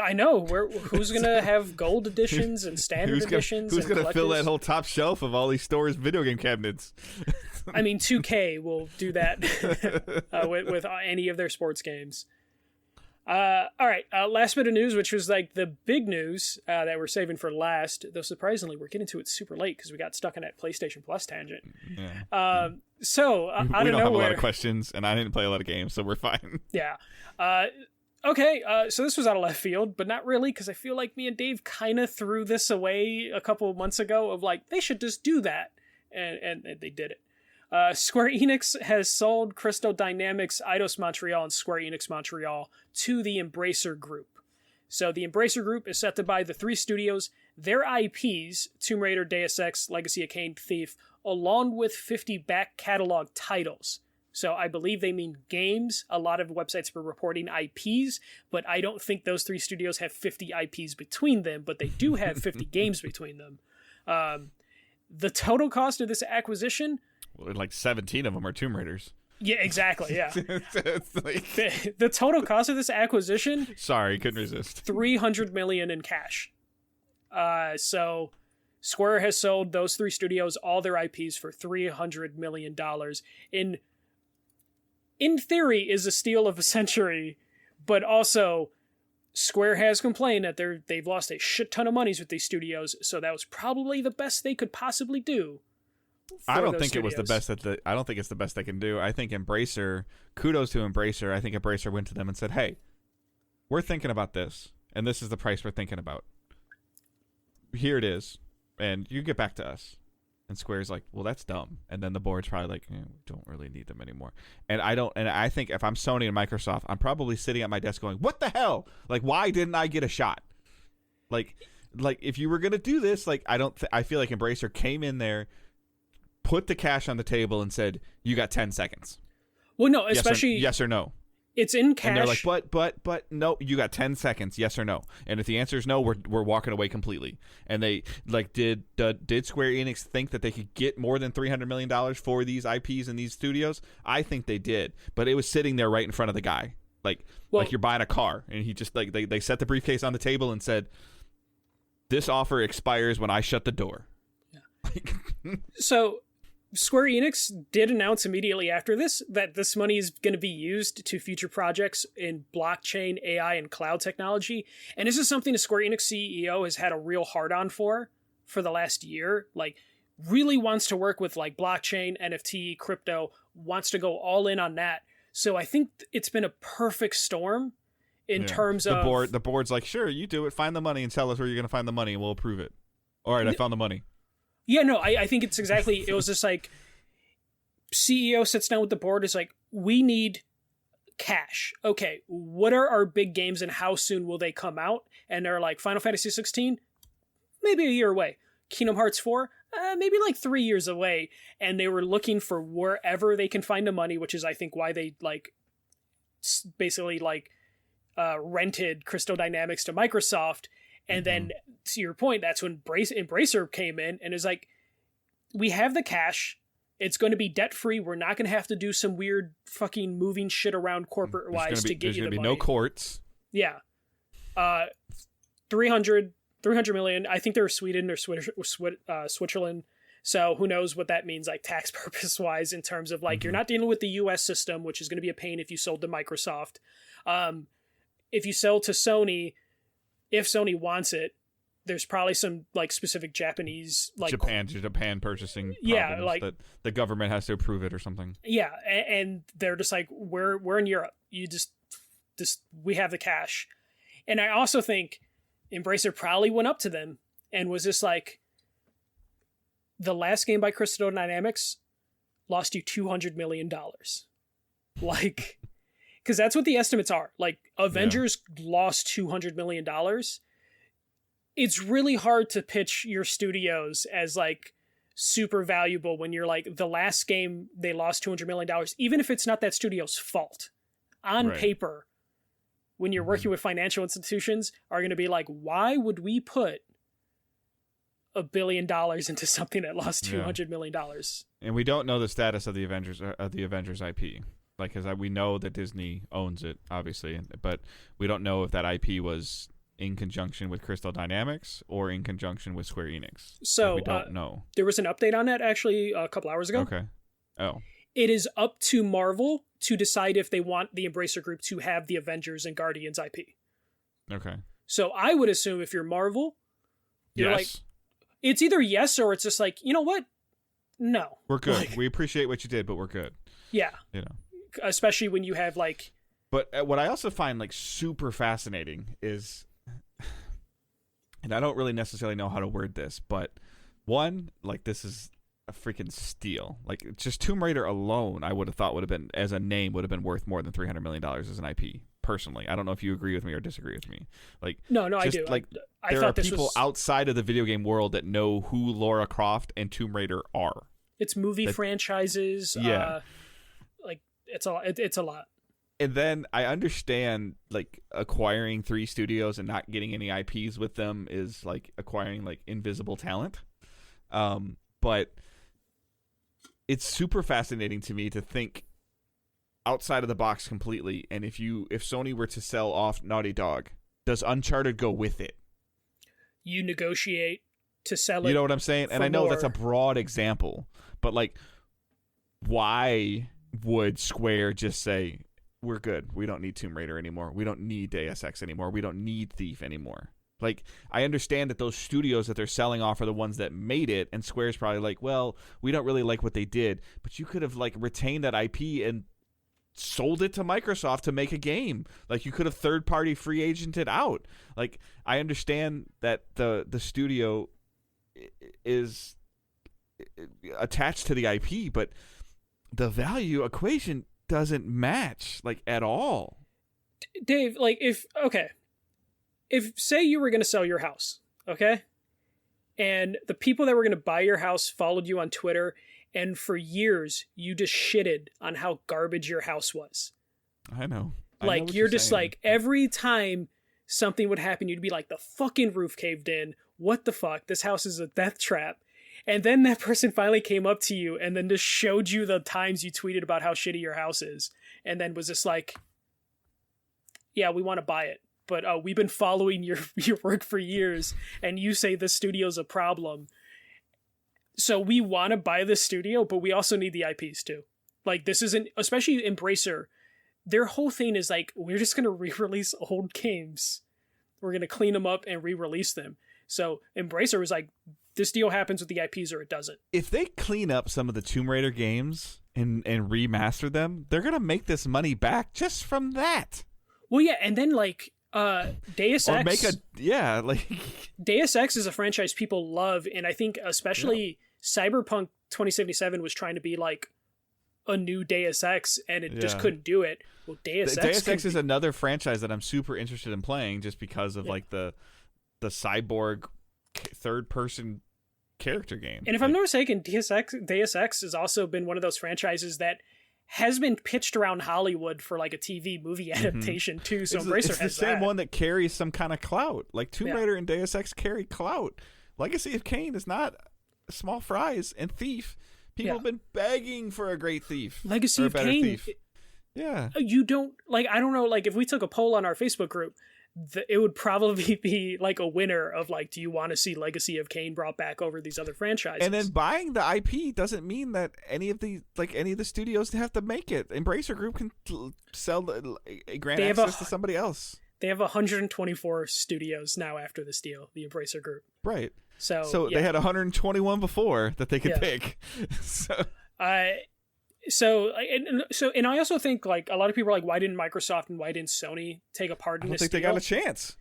I know. Who's gonna have gold editions and standard editions? Who's gonna fill that whole top shelf of all these stores' video game cabinets? I mean, 2K will do that with any of their sports games. All right, last bit of news, which was like the big news that we're saving for last, though surprisingly we're getting to it super late because we got stuck in that PlayStation Plus tangent. Yeah. So we don't have a lot of questions, and I didn't play a lot of games, so we're fine. Yeah. Okay, so this was out of left field, but not really, because I feel like me and Dave kind of threw this away a couple of months ago of like, they should just do that, and they did it. Square Enix has sold Crystal Dynamics, Eidos Montreal, and Square Enix Montreal to the Embracer Group. So the Embracer Group is set to buy the 3 studios, their IPs, Tomb Raider, Deus Ex, Legacy of Kain, Thief, along with 50 back catalog titles. So I believe they mean games. A lot of websites were reporting IPs, but I don't think those 3 studios have 50 IPs between them, but they do have 50 games between them. The total cost of this acquisition... Well, like 17 of them are Tomb Raiders. Yeah, exactly, yeah. Like... the total cost of this acquisition... Sorry, couldn't resist. $300 million in cash. So Square has sold those 3 studios all their IPs for $300 million. In theory, is a steal of a century, but also Square has complained that they've lost a shit ton of monies with these studios, so that was probably the best they could possibly do. I don't think it was the best I don't think it's the best they can do. I think kudos to Embracer. I think Embracer went to them and said, "Hey, we're thinking about this, and this is the price we're thinking about. Here it is, and you get back to us." And Square's like, well, that's dumb. And then the board's probably like, we don't really need them anymore. And I think if I'm Sony and Microsoft, I'm probably sitting at my desk going, what the hell? Like, why didn't I get a shot? Like if you were going to do this, like, I feel like Embracer came in there, put the cash on the table and said, you got 10 seconds. Well, no, especially yes or no. It's in cash. And they're like, but no, you got 10 seconds, yes or no. And if the answer is no, we're walking away completely. And they did Square Enix think that they could get more than $300 million for these IPs and these studios? I think they did, but it was sitting there right in front of the guy, like you're buying a car, and he just like they set the briefcase on the table and said, "This offer expires when I shut the door." Yeah. So Square Enix did announce immediately after this that this money is going to be used to future projects in blockchain, AI, and cloud technology. And this is something the Square Enix CEO has had a real hard-on for the last year. Like, really wants to work with like blockchain, NFT, crypto, wants to go all in on that. So I think it's been a perfect storm in terms of... The board's like, sure, you do it. Find the money and tell us where you're going to find the money and we'll approve it. All right, I found the money. Yeah, no, I think it's exactly, it was just like, CEO sits down with the board, is like, we need cash. Okay, what are our big games and how soon will they come out? And they're like, Final Fantasy 16, maybe a year away. Kingdom Hearts 4, maybe like 3 years away. And they were looking for wherever they can find the money, which is, I think, why they like basically like rented Crystal Dynamics to Microsoft. And then, to your point, that's when Embracer came in and is like, we have the cash. It's going to be debt-free. We're not going to have to do some weird fucking moving shit around corporate-wise to get you the money. There's going to be no courts. Yeah. 300 million. I think they're Sweden or Switzerland. So who knows what that means, like, tax purpose-wise, in terms of, like, you're not dealing with the U.S. system, which is going to be a pain if you sold to Microsoft. If you sell to Sony... If Sony wants it, there's probably some like specific Japanese like Japan purchasing like that the government has to approve it or something. Yeah, and they're just like we're in Europe. You just we have the cash. And I also think Embracer probably went up to them and was just like, the last game by Crystal Dynamics lost you $200 million. Like, because that's what the estimates are. Like, Avengers lost $200 million. It's really hard to pitch your studios as, like, super valuable when you're like, the last game they lost $200 million, even if it's not that studio's fault. On paper, when you're working with financial institutions, are going to be like, why would we put $1 billion into something that lost $200 million? And we don't know the status of the Avengers IP. Like, because we know that Disney owns it, obviously, but we don't know if that IP was in conjunction with Crystal Dynamics or in conjunction with Square Enix. So we don't know. There was an update on that actually a couple hours ago. Okay. Oh. It is up to Marvel to decide if they want the Embracer Group to have the Avengers and Guardians IP. Okay. So I would assume if you're Marvel, you're like, it's either yes or it's just like, you know what? No. We're good. Like, we appreciate what you did, but we're good. Yeah. You know. Especially when you have like... But what I also find like super fascinating is... And I don't really necessarily know how to word this, but one, like, this is a freaking steal. Like, just Tomb Raider alone, I would have thought would have been, as a name, would have been worth more than $300 million as an IP. Personally, I don't know if you agree with me or disagree with me. Like, no, just, I do. Like, I there thought are this people was... outside of the video game world that know who Lara Croft and Tomb Raider are. It's movie franchises. Yeah, like it's a lot. And then I understand, like, acquiring 3 studios and not getting any IPs with them is like acquiring like invisible talent. But it's super fascinating to me to think outside of the box completely. And if Sony were to sell off Naughty Dog, does Uncharted go with it? You negotiate to sell it. You know what I'm saying? And I know that's a broad example, but like, why would Square just say, we're good, we don't need Tomb Raider anymore, we don't need Deus Ex anymore, we don't need Thief anymore? Like, I understand that those studios that they're selling off are the ones that made it, and Square's probably like, well, we don't really like what they did, but you could have like retained that IP and sold it to Microsoft to make a game. Like, you could have third-party free agented out. Like, I understand that the studio is attached to the IP, but the value equation doesn't match, like, at all. Dave, like, if say you were going to sell your house, okay? And the people that were going to buy your house followed you on Twitter, and for years you just shitted on how garbage your house was. I know. Like, you're just saying. Like, every time something would happen, you'd be like, the fucking roof caved in. What the fuck? This house is a death trap. And then that person finally came up to you and then just showed you the times you tweeted about how shitty your house is. And then was just like, yeah, we want to buy it. But we've been following your work for years, and you say the studio's a problem. So we want to buy this studio, but we also need the IPs too. Like, this isn't, especially Embracer, their whole thing is like, we're just going to re-release old games. We're going to clean them up and re-release them. So Embracer was like, this deal happens with the IPs or it doesn't. If they clean up some of the Tomb Raider games and remaster them, they're going to make this money back just from that. Well, yeah, and then like Deus Ex. Deus Ex is a franchise people love, and I think especially Cyberpunk 2077 was trying to be like a new Deus Ex, and it just couldn't do it. Well, Deus Ex is another franchise that I'm super interested in playing just because of like the cyborg third-person character game. And if I'm not mistaken, Deus Ex has also been one of those franchises that has been pitched around Hollywood for like a TV movie adaptation too. So Embracer has the same one that carries some kind of clout. Like Tomb Raider and Deus Ex carry clout. Legacy of Kain is not small fries, and Thief. People have been begging for a great Thief. Legacy of Kain. Thief. You don't like. I don't know. Like, if we took a poll on our Facebook group, it would probably be like a winner of like, do you want to see Legacy of Kain brought back over these other franchises? And then buying the IP doesn't mean that any of the studios have to make it. Embracer Group can sell grant access to somebody else. They have 124 studios now after this deal, the Embracer Group. Right. So they had 121 before that they could pick. And I also think like a lot of people are like, why didn't Microsoft and why didn't Sony take a part in this? I don't think they got a chance.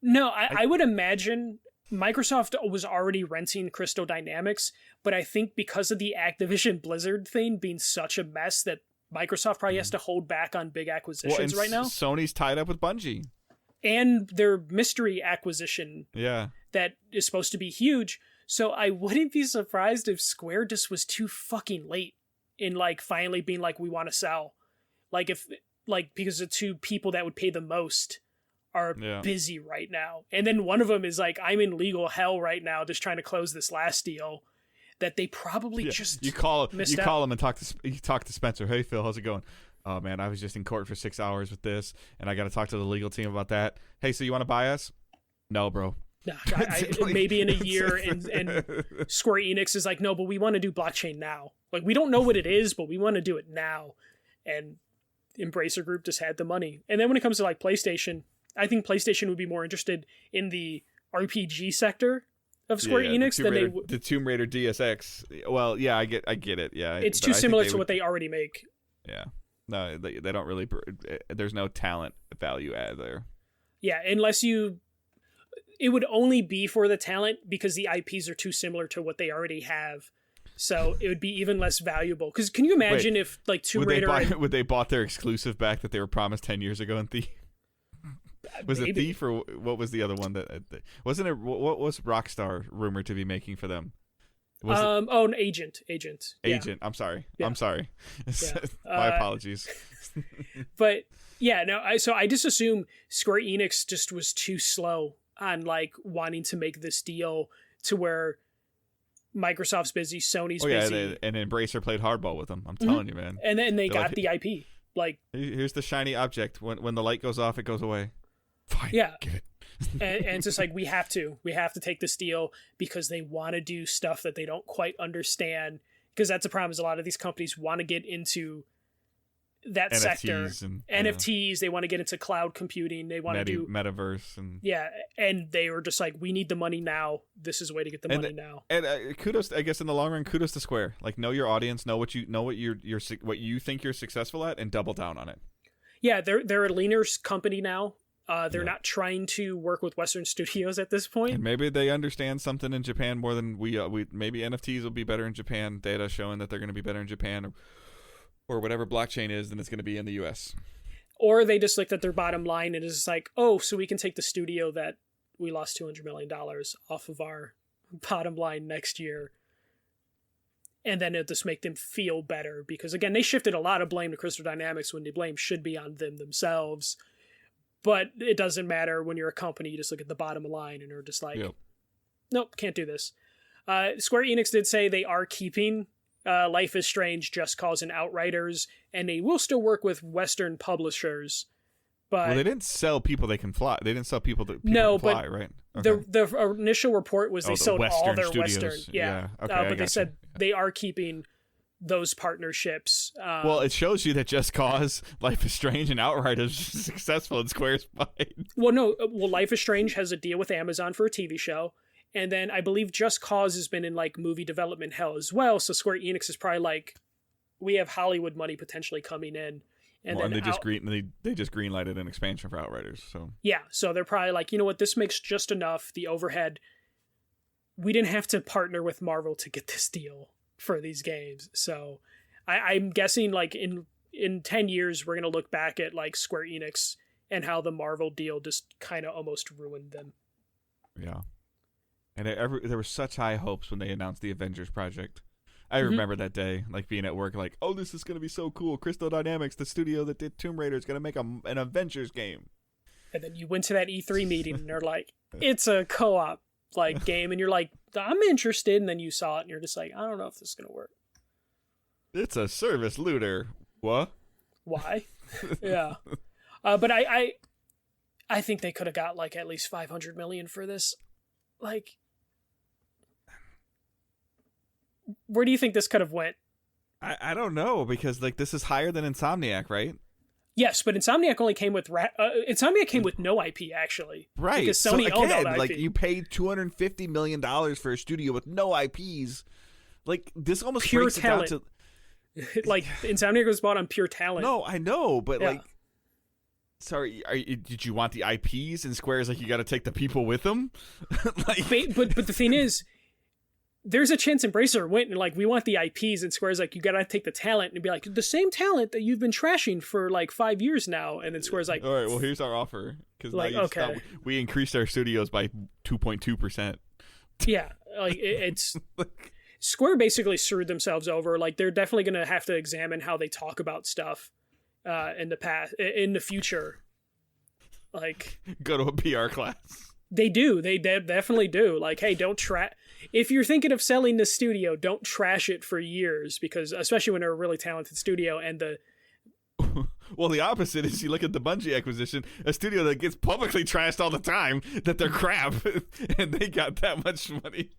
No, I would imagine Microsoft was already renting Crystal Dynamics, but I think because of the Activision Blizzard thing being such a mess that Microsoft probably has to hold back on big acquisitions right now. Sony's tied up with Bungie. And their mystery acquisition that is supposed to be huge. So I wouldn't be surprised if Square just was too fucking late in like finally being like, we want to sell. Like if like because the two people that would pay the most are busy right now. And then one of them is like, I'm in legal hell right now just trying to close this last deal that they probably just you call him and talk to Spencer. Hey Phil, how's it going? Oh man, I was just in court for 6 hours with this and I got to talk to the legal team about that. Hey, so you want to buy us? No, bro. No, maybe in a year and Square Enix is like, no, but we want to do blockchain now. Like, we don't know what it is, but we want to do it now. And Embracer Group just had the money. And then when it comes to like PlayStation, I think PlayStation would be more interested in the RPG sector of Square Enix than the Tomb Raider DSX. Well, yeah, I get it. Yeah, it's too similar to what they already make. Yeah, no, they don't really. There's no talent value add there. Yeah, unless you, it would only be for the talent because the IPs are too similar to what they already have. So it would be even less valuable. Because can you imagine if like Tomb Raider would they bought their exclusive back that they were promised 10 years ago in Thief? Was it Thief or what was the other one that wasn't it? What was Rockstar rumored to be making for them? An Agent. Yeah. I'm sorry. Yeah. I'm sorry. Yeah. My apologies. But yeah, no. So I just assume Square Enix just was too slow on like wanting to make this deal to where Microsoft's busy, Sony's busy. And Embracer played hardball with them. I'm telling you, man. And then they got like, the IP. Like, here's the shiny object. When the light goes off, it goes away. Fine. Yeah. Get it. and it's just like we have to take this deal because they want to do stuff that they don't quite understand. Because that's the problem. Is a lot of these companies want to get into that sector. NFTs. They want to get into cloud computing. They want to do metaverse and they were just like, we need the money now. This is a way to get the money now. And kudos, I guess, in the long run, kudos to Square. Like, know your audience, know what you think you're successful at, and double down on it. Yeah, they're a leaner company now. They're not trying to work with Western studios at this point. And maybe they understand something in Japan more than we. Maybe NFTs will be better in Japan. Data showing that they're going to be better in Japan, or whatever blockchain is, than it's going to be in the U.S. Or they just looked at their bottom line and it's like, oh, so we can take the studio that we lost $200 million off of our bottom line next year. And then it'll just make them feel better. Because, again, they shifted a lot of blame to Crystal Dynamics when the blame should be on them themselves. But it doesn't matter when you're a company. You just look at the bottom line and are just like, nope, can't do this. Square Enix did say they are keeping Life is Strange, Just Cause, and Outriders, and they will still work with Western publishers. But they didn't sell people they can fly. They didn't sell people that can fly, right? Okay. The initial report was they sold all their studios. Western. Yeah. Okay, but they said they are keeping those partnerships. Well, it shows you that Just Cause, Life is Strange, and Outriders are successful in Square's mind. Well, Life is Strange has a deal with Amazon for a TV show. And then I believe Just Cause has been in like movie development hell as well. So Square Enix is probably like, we have Hollywood money potentially coming in. And then they just greenlighted an expansion for Outriders. So yeah, so they're probably like, you know what, this makes just enough. The overhead. We didn't have to partner with Marvel to get this deal for these games. So I'm guessing like in 10 years we're gonna look back at like Square Enix and how the Marvel deal just kind of almost ruined them. Yeah. And there were such high hopes when they announced the Avengers project. I remember that day, like being at work, like, oh, this is going to be so cool. Crystal Dynamics, the studio that did Tomb Raider, is going to make an Avengers game. And then you went to that E3 meeting and they're like, it's a co-op like game. And you're like, I'm interested. And then you saw it and you're just like, I don't know if this is going to work. It's a service looter. What? Why? Yeah. But I think they could have got like at least $500 million for this. Like, where do you think this could have went? I don't know, because like this is higher than Insomniac, right? Yes, but Insomniac only came with Insomniac came with no IP actually, right? Because Sony owned all the IP. Like you paid $250 million for a studio with no IPs. Like this almost pure breaks talent. it down to like Insomniac was bought on pure talent. No, I know, but like, sorry, did you want the IPs? And Square's like, you got to take the people with them. Like, but the thing is, there's a chance Embracer went and like, we want the IPs, and Square's like, you gotta take the talent, and be like, the same talent that you've been trashing for like 5 years now. And then Square's like, all right, well, here's our offer, because like, we increased our studios by 2.2%. Yeah, Like it's Square basically screwed themselves over. Like they're definitely going to have to examine how they talk about stuff in the future. Like go to a PR class. They do. They definitely do. Like, hey, don't if you're thinking of selling the studio, don't trash it for years, because especially when they're a really talented studio and the well, the opposite is you look at the Bungie acquisition, a studio that gets publicly trashed all the time that they're crap, and they got that much money.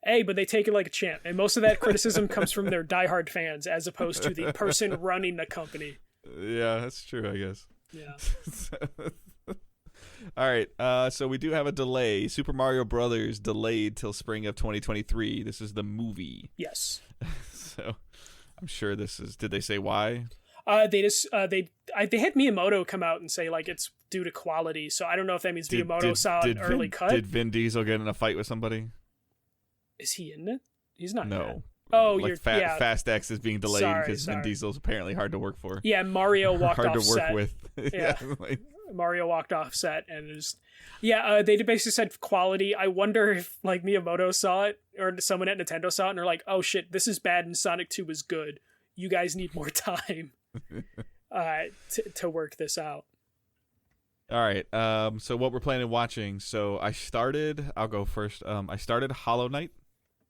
Hey, but they take it like a champ, and most of that criticism comes from their diehard fans as opposed to the person running the company. Yeah, that's true, I guess. Yeah. All right, so we do have a delay. Super Mario Brothers delayed till spring of 2023. This is the movie. Yes. So I'm sure this is. Did they say why? They had Miyamoto come out and say like it's due to quality. So I don't know if that means Miyamoto saw an early cut. Did Vin Diesel get in a fight with somebody? Is he in it? He's not. No. Oh, like Fast X is being delayed because Vin Diesel's apparently hard to work for. Yeah, Mario walked off set. Hard to work with. Yeah. Mario walked off set and just they basically said quality. I wonder if like Miyamoto saw it or someone at Nintendo saw it and they're like, oh shit, this is bad and Sonic 2 was good. You guys need more time to work this out. All right. So what we're planning on watching. So I'll go first. I started Hollow Knight.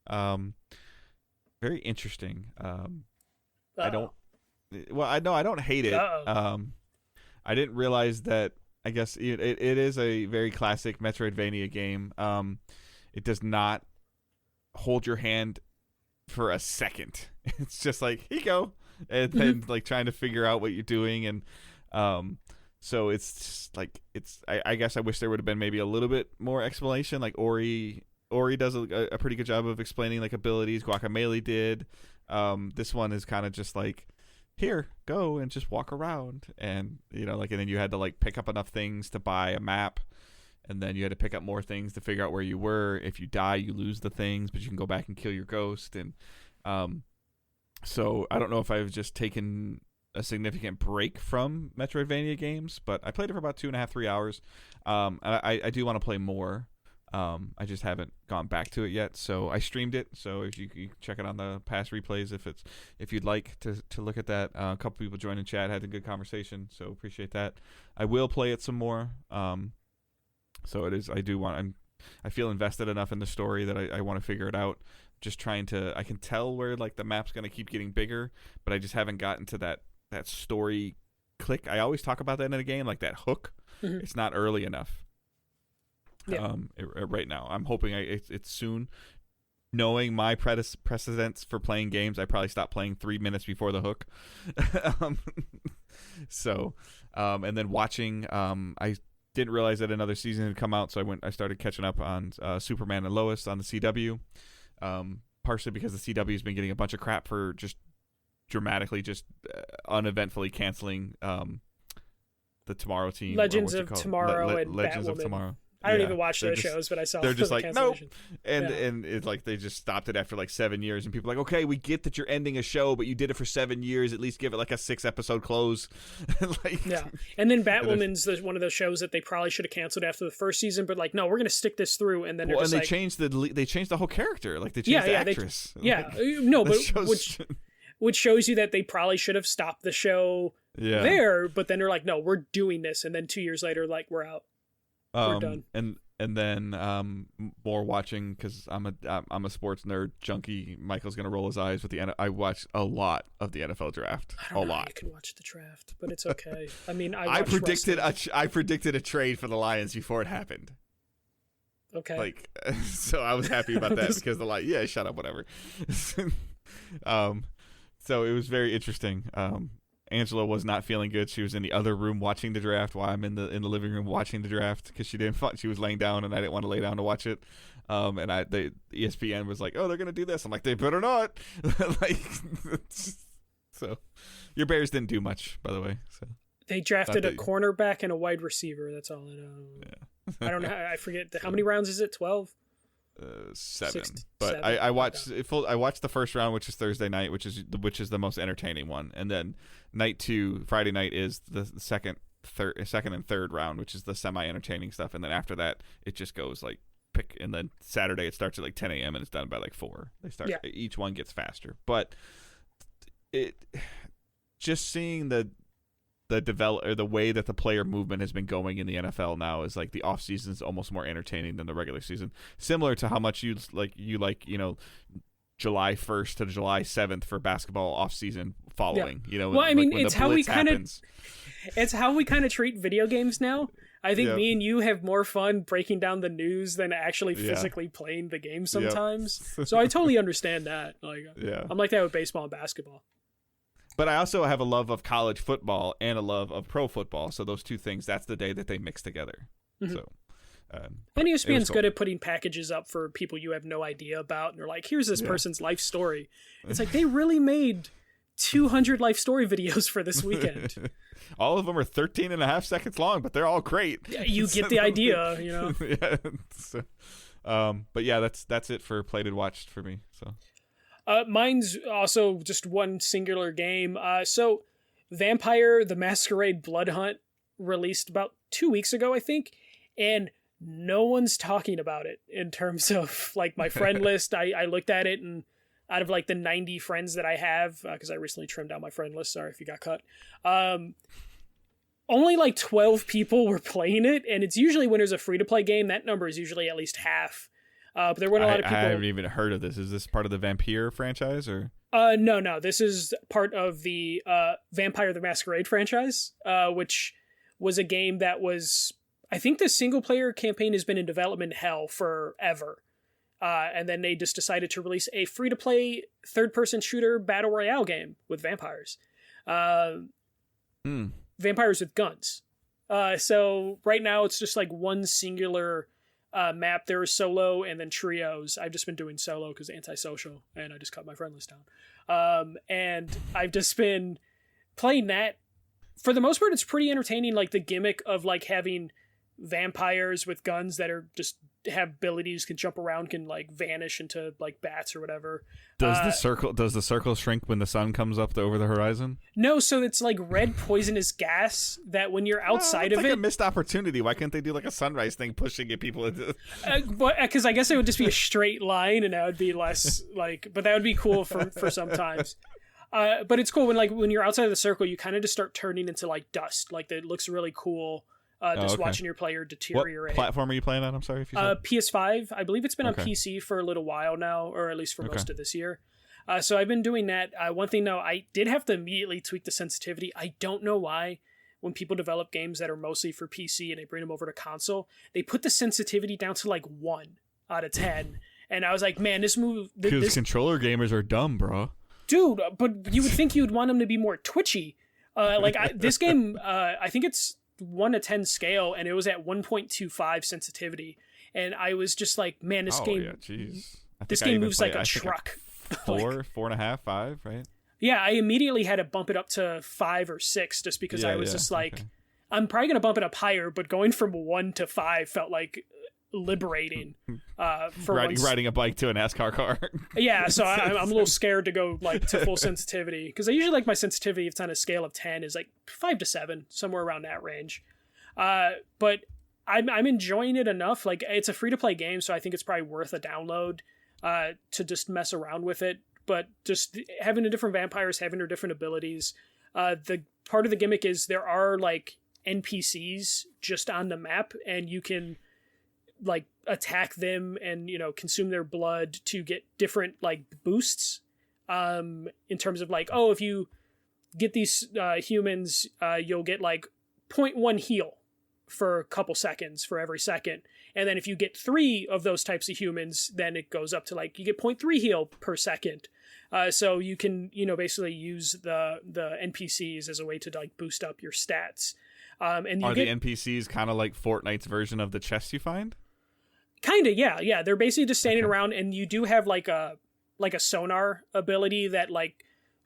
Very interesting. I don't hate it. I didn't realize that. I guess it is a very classic Metroidvania game. It does not hold your hand for a second. It's just like, here you go, and then like trying to figure out what you're doing, and so it's just like I guess I wish there would have been maybe a little bit more explanation. Like Ori does a pretty good job of explaining like abilities. Guacamelee did. This one is kind of just like, here, go and just walk around, and and then you had to like pick up enough things to buy a map, and then you had to pick up more things to figure out where you were. If you die, you lose the things, but you can go back and kill your ghost. And so I don't know if I've just taken a significant break from Metroidvania games, but I played it for about 2.5-3 hours. I do want to play more. I just haven't gone back to it yet, so I streamed it. So if you check it on the past replays, if you'd like to look at that. A couple people joined in chat, had a good conversation, so appreciate that. I will play it some more. So it is. I feel invested enough in the story that I want to figure it out. Just trying to. I can tell where like the map's gonna keep getting bigger, but I just haven't gotten to that story click. I always talk about that in a game, like that hook. Mm-hmm. It's not early enough. Yeah. Right now, I'm hoping it's soon. Knowing my precedents for playing games, I probably stopped playing 3 minutes before the hook. And then watching, I didn't realize that another season had come out, so I started catching up on Superman and Lois on the CW. Partially because the CW has been getting a bunch of crap for just dramatically, uneventfully canceling the Tomorrow team. Legends of Tomorrow and Legends Batwoman. of Tomorrow. I don't even watch those shows, but I saw. They're just the like, nope, and it's like they just stopped it after like 7 years, and people are like, okay, we get that you're ending a show, but you did it for 7 years. At least give it like a 6-episode close. And then Batwoman's one of those shows that they probably should have canceled after the first season, but like, no, we're gonna stick this through, and then they changed the whole character, like they changed the actress. Which shows you that they probably should have stopped the show there, but then they're like, no, we're doing this, and then 2 years later, like, we're out. We're done. And then more watching, because I'm a sports nerd junkie. Michael's gonna roll his eyes with the I watch a lot of the NFL draft. I don't know how you can watch the draft, but it's okay. I mean, I predicted a trade for the Lions before it happened. Okay. Like, so I was happy about that because shut up, whatever. So it was very interesting. Angela was not feeling good. She was in the other room watching the draft while I'm in the living room watching the draft because she was laying down and I didn't want to lay down to watch it. And the ESPN was like, oh, they're gonna do this. I'm like, they better not. So your Bears didn't do much, by the way. So they drafted a cornerback and a wide receiver. That's all I know. Yeah. I don't know. I forget how many rounds is it? 12. 7, but I watched I watched the first round, which is Thursday night, which is the most entertaining one, and then night 2, Friday night, is the second and third round, which is the semi entertaining stuff, and then after that it just goes like pick, and then Saturday it starts at like 10 a.m. and it's done by like 4. They start each one gets faster, but it just seeing the way that the player movement has been going in the NFL now is like the off season is almost more entertaining than the regular season. Similar to how much you like July 1st to July 7th for basketball off season following. Well, I mean, it's how we kind of treat video games now. I think me and you have more fun breaking down the news than actually physically playing the game sometimes. So I totally understand that. Like, I'm like that with baseball and basketball. But I also have a love of college football and a love of pro football. So those two things, that's the day that they mix together. Mm-hmm. So, and ESPN's good at putting packages up for people you have no idea about. And they're like, here's this person's life story. It's like, they really made 200 life story videos for this weekend. All of them are 13 and a half seconds long, but they're all great. Yeah, you get the idea, So, but yeah, that's it for Played and Watched for me. So. Mine's also just one singular game. So Vampire the Masquerade Blood Hunt released about 2 weeks ago, I think, and no one's talking about it in terms of like my friend list. I looked at it, and out of like the 90 friends that I have, because I recently trimmed down my friend list, sorry if you got cut, only like 12 people were playing it, and it's usually when there's a free-to-play game, that number is usually at least half. But there weren't a lot of people. I haven't even heard of this. Is this part of the Vampire franchise, or? No. This is part of the Vampire the Masquerade franchise, which was a game that was, I think the single-player campaign has been in development hell forever. And then they just decided to release a free-to-play third-person shooter battle royale game with vampires. Vampires with guns. So right now it's just like one singular map. There is solo and then trios. I've just been doing solo because antisocial, and I just cut my friend list down. And I've just been playing that. For the most part, it's pretty entertaining. Like the gimmick of like having vampires with guns that are just have abilities, can jump around, can like vanish into like bats or whatever. Does the circle shrink when the sun comes up over the horizon? No, so it's like red poisonous gas that when you're outside of like it, a missed opportunity. Why can't they do like a sunrise thing, pushing at people into? Because I guess it would just be a straight line, and that would be less like. But that would be cool for sometimes. But it's cool when you're outside of the circle, you kind of just start turning into like dust. Like it looks really cool. Watching your player deteriorate. What platform are you playing on? I'm sorry if you said. PS5. I believe it's been on PC for a little while now, or at least for most of this year. So I've been doing that. One thing though, I did have to immediately tweak the sensitivity. I don't know why. When people develop games that are mostly for PC and they bring them over to console, they put the sensitivity down to like 1 out of 10. And I was like, man, this move. Because controller gamers are dumb, bro. Dude, but you would think you'd want them to be more twitchy. This game, I think it's 1 to 10 scale, and it was at 1.25 sensitivity, and I was just like, man, this game moves like a truck. 4.5, 5, right? Yeah, I immediately had to bump it up to 5 or 6 just because I was I'm probably gonna bump it up higher, but going from 1 to 5 felt like liberating. For riding a bike to a NASCAR car. Yeah, so I'm a little scared to go like to full sensitivity, because I usually like my sensitivity, if it's on a scale of 10, is like 5 to 7, somewhere around that range. But I'm enjoying it enough. Like, it's a free to play game, so I think it's probably worth a download to just mess around with it. But just having the different vampires, having their different abilities. The part of the gimmick is there are like NPCs just on the map, and you can like attack them and consume their blood to get different like boosts in terms of like, if you get these humans, you'll get like 0.1 heal for a couple seconds for every second, and then if you get 3 of those types of humans, then it goes up to like you get 0.3 heal per second. So you can basically use the NPCs as a way to like boost up your stats. And you the NPCs kind of like Fortnite's version of the chests you find? Kind of, yeah. They're basically just standing around, and you do have like a sonar ability that like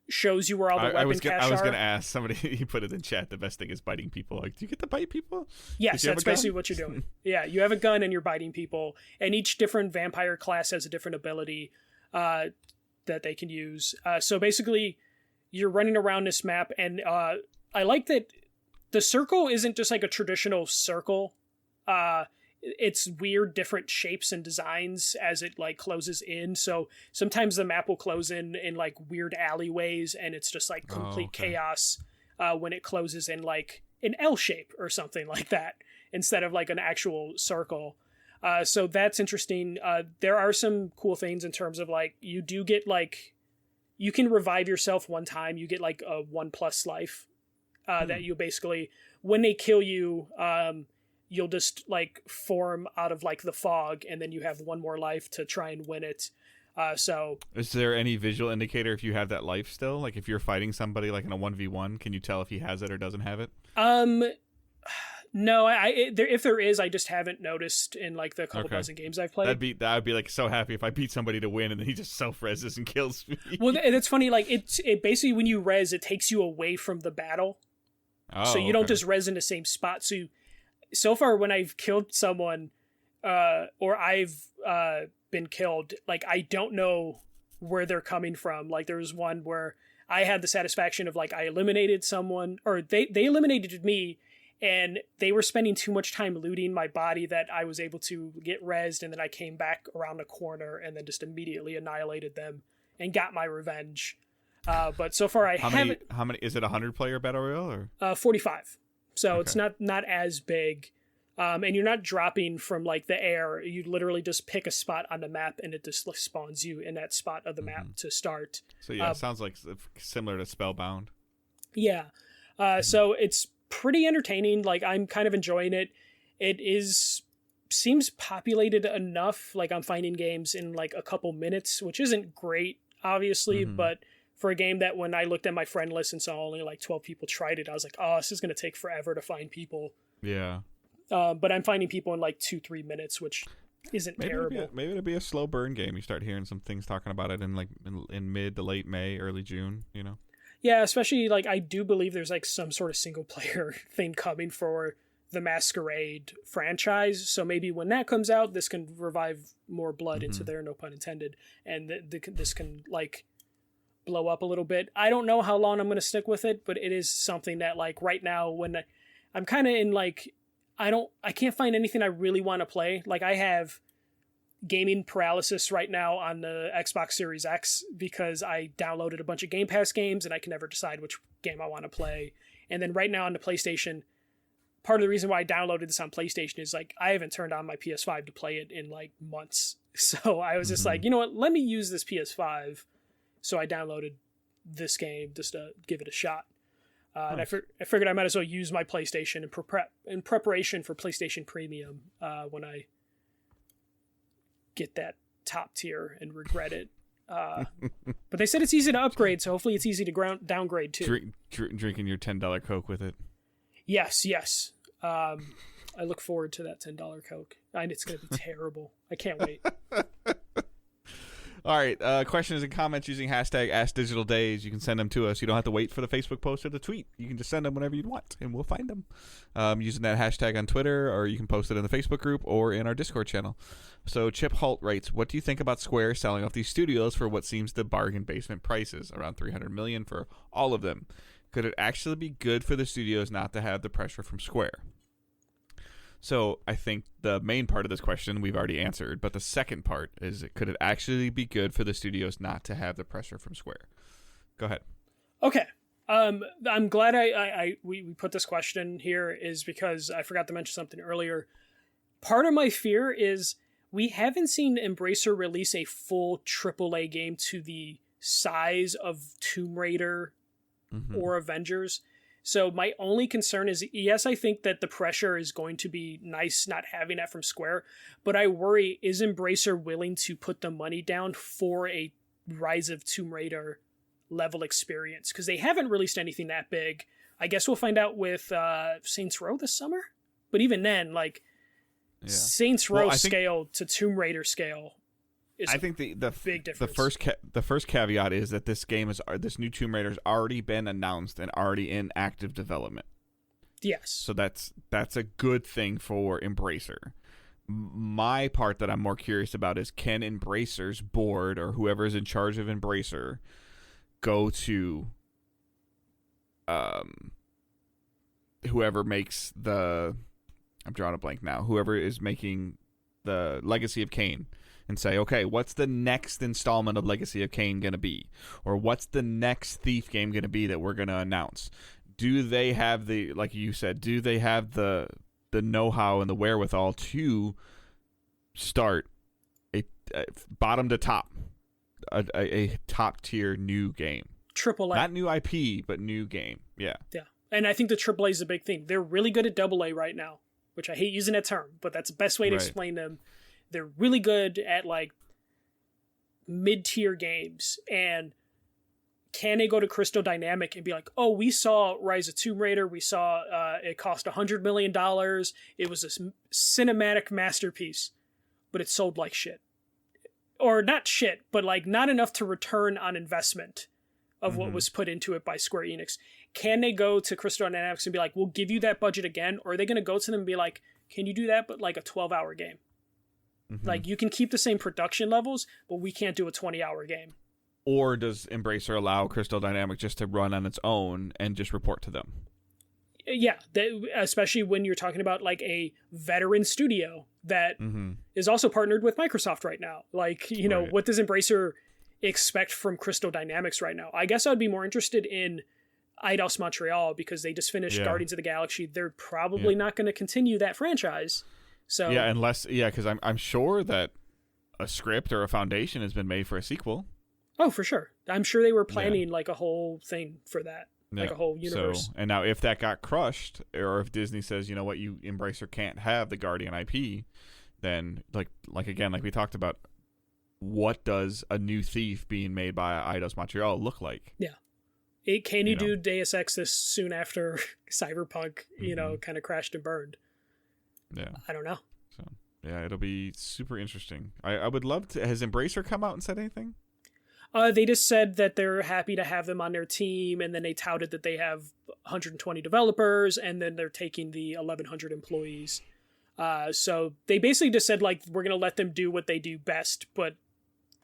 shows you where all the weapon caches are. I was gonna ask somebody. He put it in chat. The best thing is biting people. Like, do you get to bite people? Yes, that's basically what you're doing. Yeah, you have a gun and you're biting people, and each different vampire class has a different ability that they can use. So basically, you're running around this map, and I like that the circle isn't just like a traditional circle. it's weird different shapes and designs as it like closes in. So sometimes the map will close in like weird alleyways, and it's just like complete chaos when it closes in like an L shape or something like that instead of like an actual circle. So that's interesting. There are some cool things in terms of like you do get like you can revive yourself one time. You get like a 1+ life that you basically, when they kill you, you'll just like form out of like the fog, and then you have one more life to try and win it. So is there any visual indicator if you have that life still? Like if you're fighting somebody like in a 1v1, can you tell if he has it or doesn't have it? No, if there is, I just haven't noticed in like the couple dozen games I've played. I'd be like so happy if I beat somebody to win and then he just self-reses and kills me. Well, that's funny. Like it basically, when you res, it takes you away from the battle. So you don't just res in the same spot. So far when I've killed someone, or I've been killed, like I don't know where they're coming from. Like there was one where I had the satisfaction of like I eliminated someone, or they eliminated me, and they were spending too much time looting my body that I was able to get rezzed, and then I came back around the corner and then just immediately annihilated them and got my revenge. But so far I haven't... How many? Is it a 100-player Battle Royale? Or? 45. So it's not as big. And you're not dropping from like the air. You literally just pick a spot on the map, and it just spawns you in that spot of the map to start. So yeah, it sounds like similar to Spellbound. Yeah. So it's pretty entertaining. Like I'm kind of enjoying it. It seems populated enough. Like I'm finding games in like a couple minutes, which isn't great, obviously, but for a game that when I looked at my friend list and saw only like 12 people tried it, I was like, oh, this is going to take forever to find people. Yeah. But I'm finding people in like 2-3 minutes, which isn't terrible. Maybe it'll be a slow burn game. You start hearing some things talking about it in like in mid to late May, early June, you know? Yeah, especially like I do believe there's like some sort of single player thing coming for the Masquerade franchise. So maybe when that comes out, this can revive more blood into there, no pun intended. And this can like blow up a little bit. I don't know how long I'm going to stick with it, but it is something that like right now when I'm kind of in like, I can't find anything I really want to play. Like I have gaming paralysis right now on the Xbox Series X because I downloaded a bunch of Game Pass games and I can never decide which game I want to play. And then right now on the PlayStation, part of the reason why I downloaded this on PlayStation is like I haven't turned on my PS5 to play it in like months. So I was just like, you know what, let me use this PS5. So I downloaded this game just to give it a shot. And I figured I might as well use my PlayStation in preparation for PlayStation Premium when I get that top tier and regret it. But they said it's easy to upgrade, so hopefully it's easy to downgrade too. Drinking your $10 Coke with it. Yes. I look forward to that $10 Coke. And it's going to be terrible. I can't wait. All right. Questions and comments using hashtag AskDigitalDays. You can send them to us. You don't have to wait for the Facebook post or the tweet. You can just send them whenever you want, and we'll find them using that hashtag on Twitter, or you can post it in the Facebook group or in our Discord channel. So Chip Holt writes, what do you think about Square selling off these studios for what seems to bargain basement prices, around $300 million for all of them? Could it actually be good for the studios not to have the pressure from Square? So I think the main part of this question we've already answered, but the second part is, could it actually be good for the studios not to have the pressure from Square? Go ahead. Okay. I'm glad we put this question here is because I forgot to mention something earlier. Part of my fear is we haven't seen Embracer release a full AAA game to the size of Tomb Raider or Avengers. So my only concern is, yes, I think that the pressure is going to be nice not having that from Square, but I worry, is Embracer willing to put the money down for a Rise of Tomb Raider level experience? Because they haven't released anything that big. I guess we'll find out with Saints Row this summer. But even then, like, Saints Row scale to Tomb Raider scale is I think the big difference. The first caveat is that this new Tomb Raider has already been announced and already in active development. Yes. So that's a good thing for Embracer. My part that I'm more curious about is, can Embracer's board or whoever is in charge of Embracer go to whoever makes the I'm drawing a blank now. Whoever is making the Legacy of Kain, and say, okay, what's the next installment of Legacy of Kain going to be? Or what's the next Thief game going to be that we're going to announce? Do they have the, like you said, do they have the know-how and the wherewithal to start a bottom to top, a top-tier new game? AAA. Not new IP, but new game. Yeah. Yeah. And I think the AAA is a big thing. They're really good at AA right now, which I hate using that term, but that's the best way to explain them. They're really good at like mid-tier games, and can they go to Crystal Dynamic and be like, oh, we saw Rise of Tomb Raider, we saw it cost $100 million, it was a cinematic masterpiece, but it sold like shit. Or not shit, but like not enough to return on investment of what was put into it by Square Enix. Can they go to Crystal Dynamics and be like, we'll give you that budget again? Or are they going to go to them and be like, can you do that but like a 12-hour game? Like, you can keep the same production levels, but we can't do a 20-hour game. Or does Embracer allow Crystal Dynamics just to run on its own and just report to them? Yeah, especially when you're talking about like a veteran studio that is also partnered with Microsoft right now. Like, you know, what does Embracer expect from Crystal Dynamics right now? I guess I'd be more interested in Eidos Montreal, because they just finished Guardians of the Galaxy. They're probably not going to continue that franchise. So because I'm sure that a script or a foundation has been made for a sequel. Oh, for sure. I'm sure they were planning like a whole thing for that, like a whole universe. So, and now if that got crushed, or if Disney says, you know what, you Embracer can't have the Guardian IP, then like again, like we talked about, what does a new Thief being made by Eidos Montreal look like? Yeah. Can you do Deus Ex this soon after Cyberpunk, you know, kind of crashed and burned? Yeah. I don't know. So, yeah, it'll be super interesting. I would love to... Has Embracer come out and said anything? They just said that they're happy to have them on their team, and then they touted that they have 120 developers, and then they're taking the 1,100 employees. So they basically just said, like, we're going to let them do what they do best, but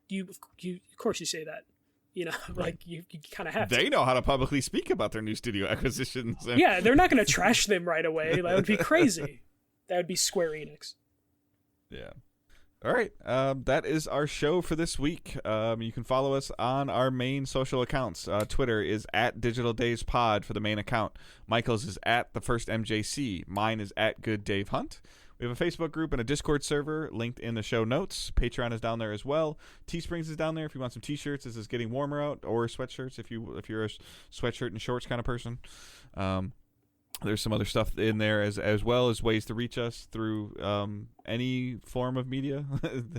you of course you say that. You know, like, you kind of have to. They know how to publicly speak about their new studio acquisitions. Yeah, they're not going to trash them right away. That would be crazy. That would be Square Enix. Yeah. All right. That is our show for this week. You can follow us on our main social accounts. Twitter is @DigitalDaysPod for the main account. Michael's is @TheFirstMJC. Mine is @GoodDaveHunt. We have a Facebook group and a Discord server linked in the show notes. Patreon is down there as well. Teesprings is down there if you want some t-shirts. This is getting warmer out, or sweatshirts if you're a sweatshirt and shorts kind of person. There's some other stuff in there as well as ways to reach us through any form of media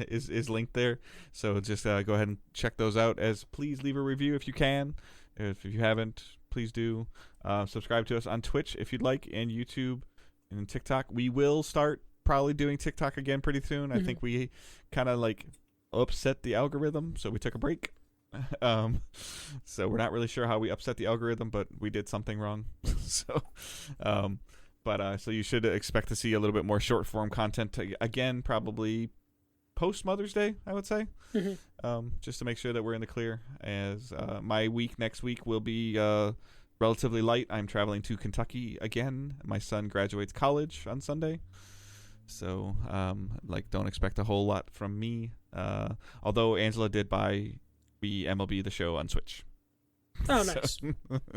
is linked there. So just go ahead and check those out. Please leave a review if you can. If you haven't, please do. Subscribe to us on Twitch if you'd like, and YouTube and TikTok. We will start probably doing TikTok again pretty soon. I think we kind of like upset the algorithm, so we took a break. So we're not really sure how we upset the algorithm, but we did something wrong. So you should expect to see a little bit more short form content again, probably post Mother's Day, I would say. Just to make sure that we're in the clear, as my week next week will be relatively light. I'm traveling to Kentucky again. My son graduates college on Sunday, so don't expect a whole lot from me, although Angela did buy MLB The Show on Switch. Oh, nice.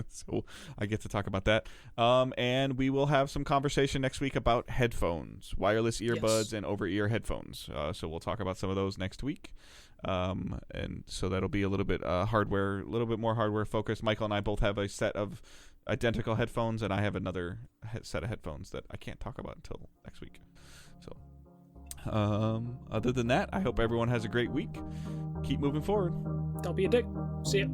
So I get to talk about that. And we will have some conversation next week about headphones, wireless earbuds, and over-ear headphones. So we'll talk about some of those next week. And so that'll be a little bit more hardware focused. Michael and I both have a set of identical headphones, and I have another set of headphones that I can't talk about until next week. So other than that, I hope everyone has a great week. Keep moving forward. Don't be a dick. See ya.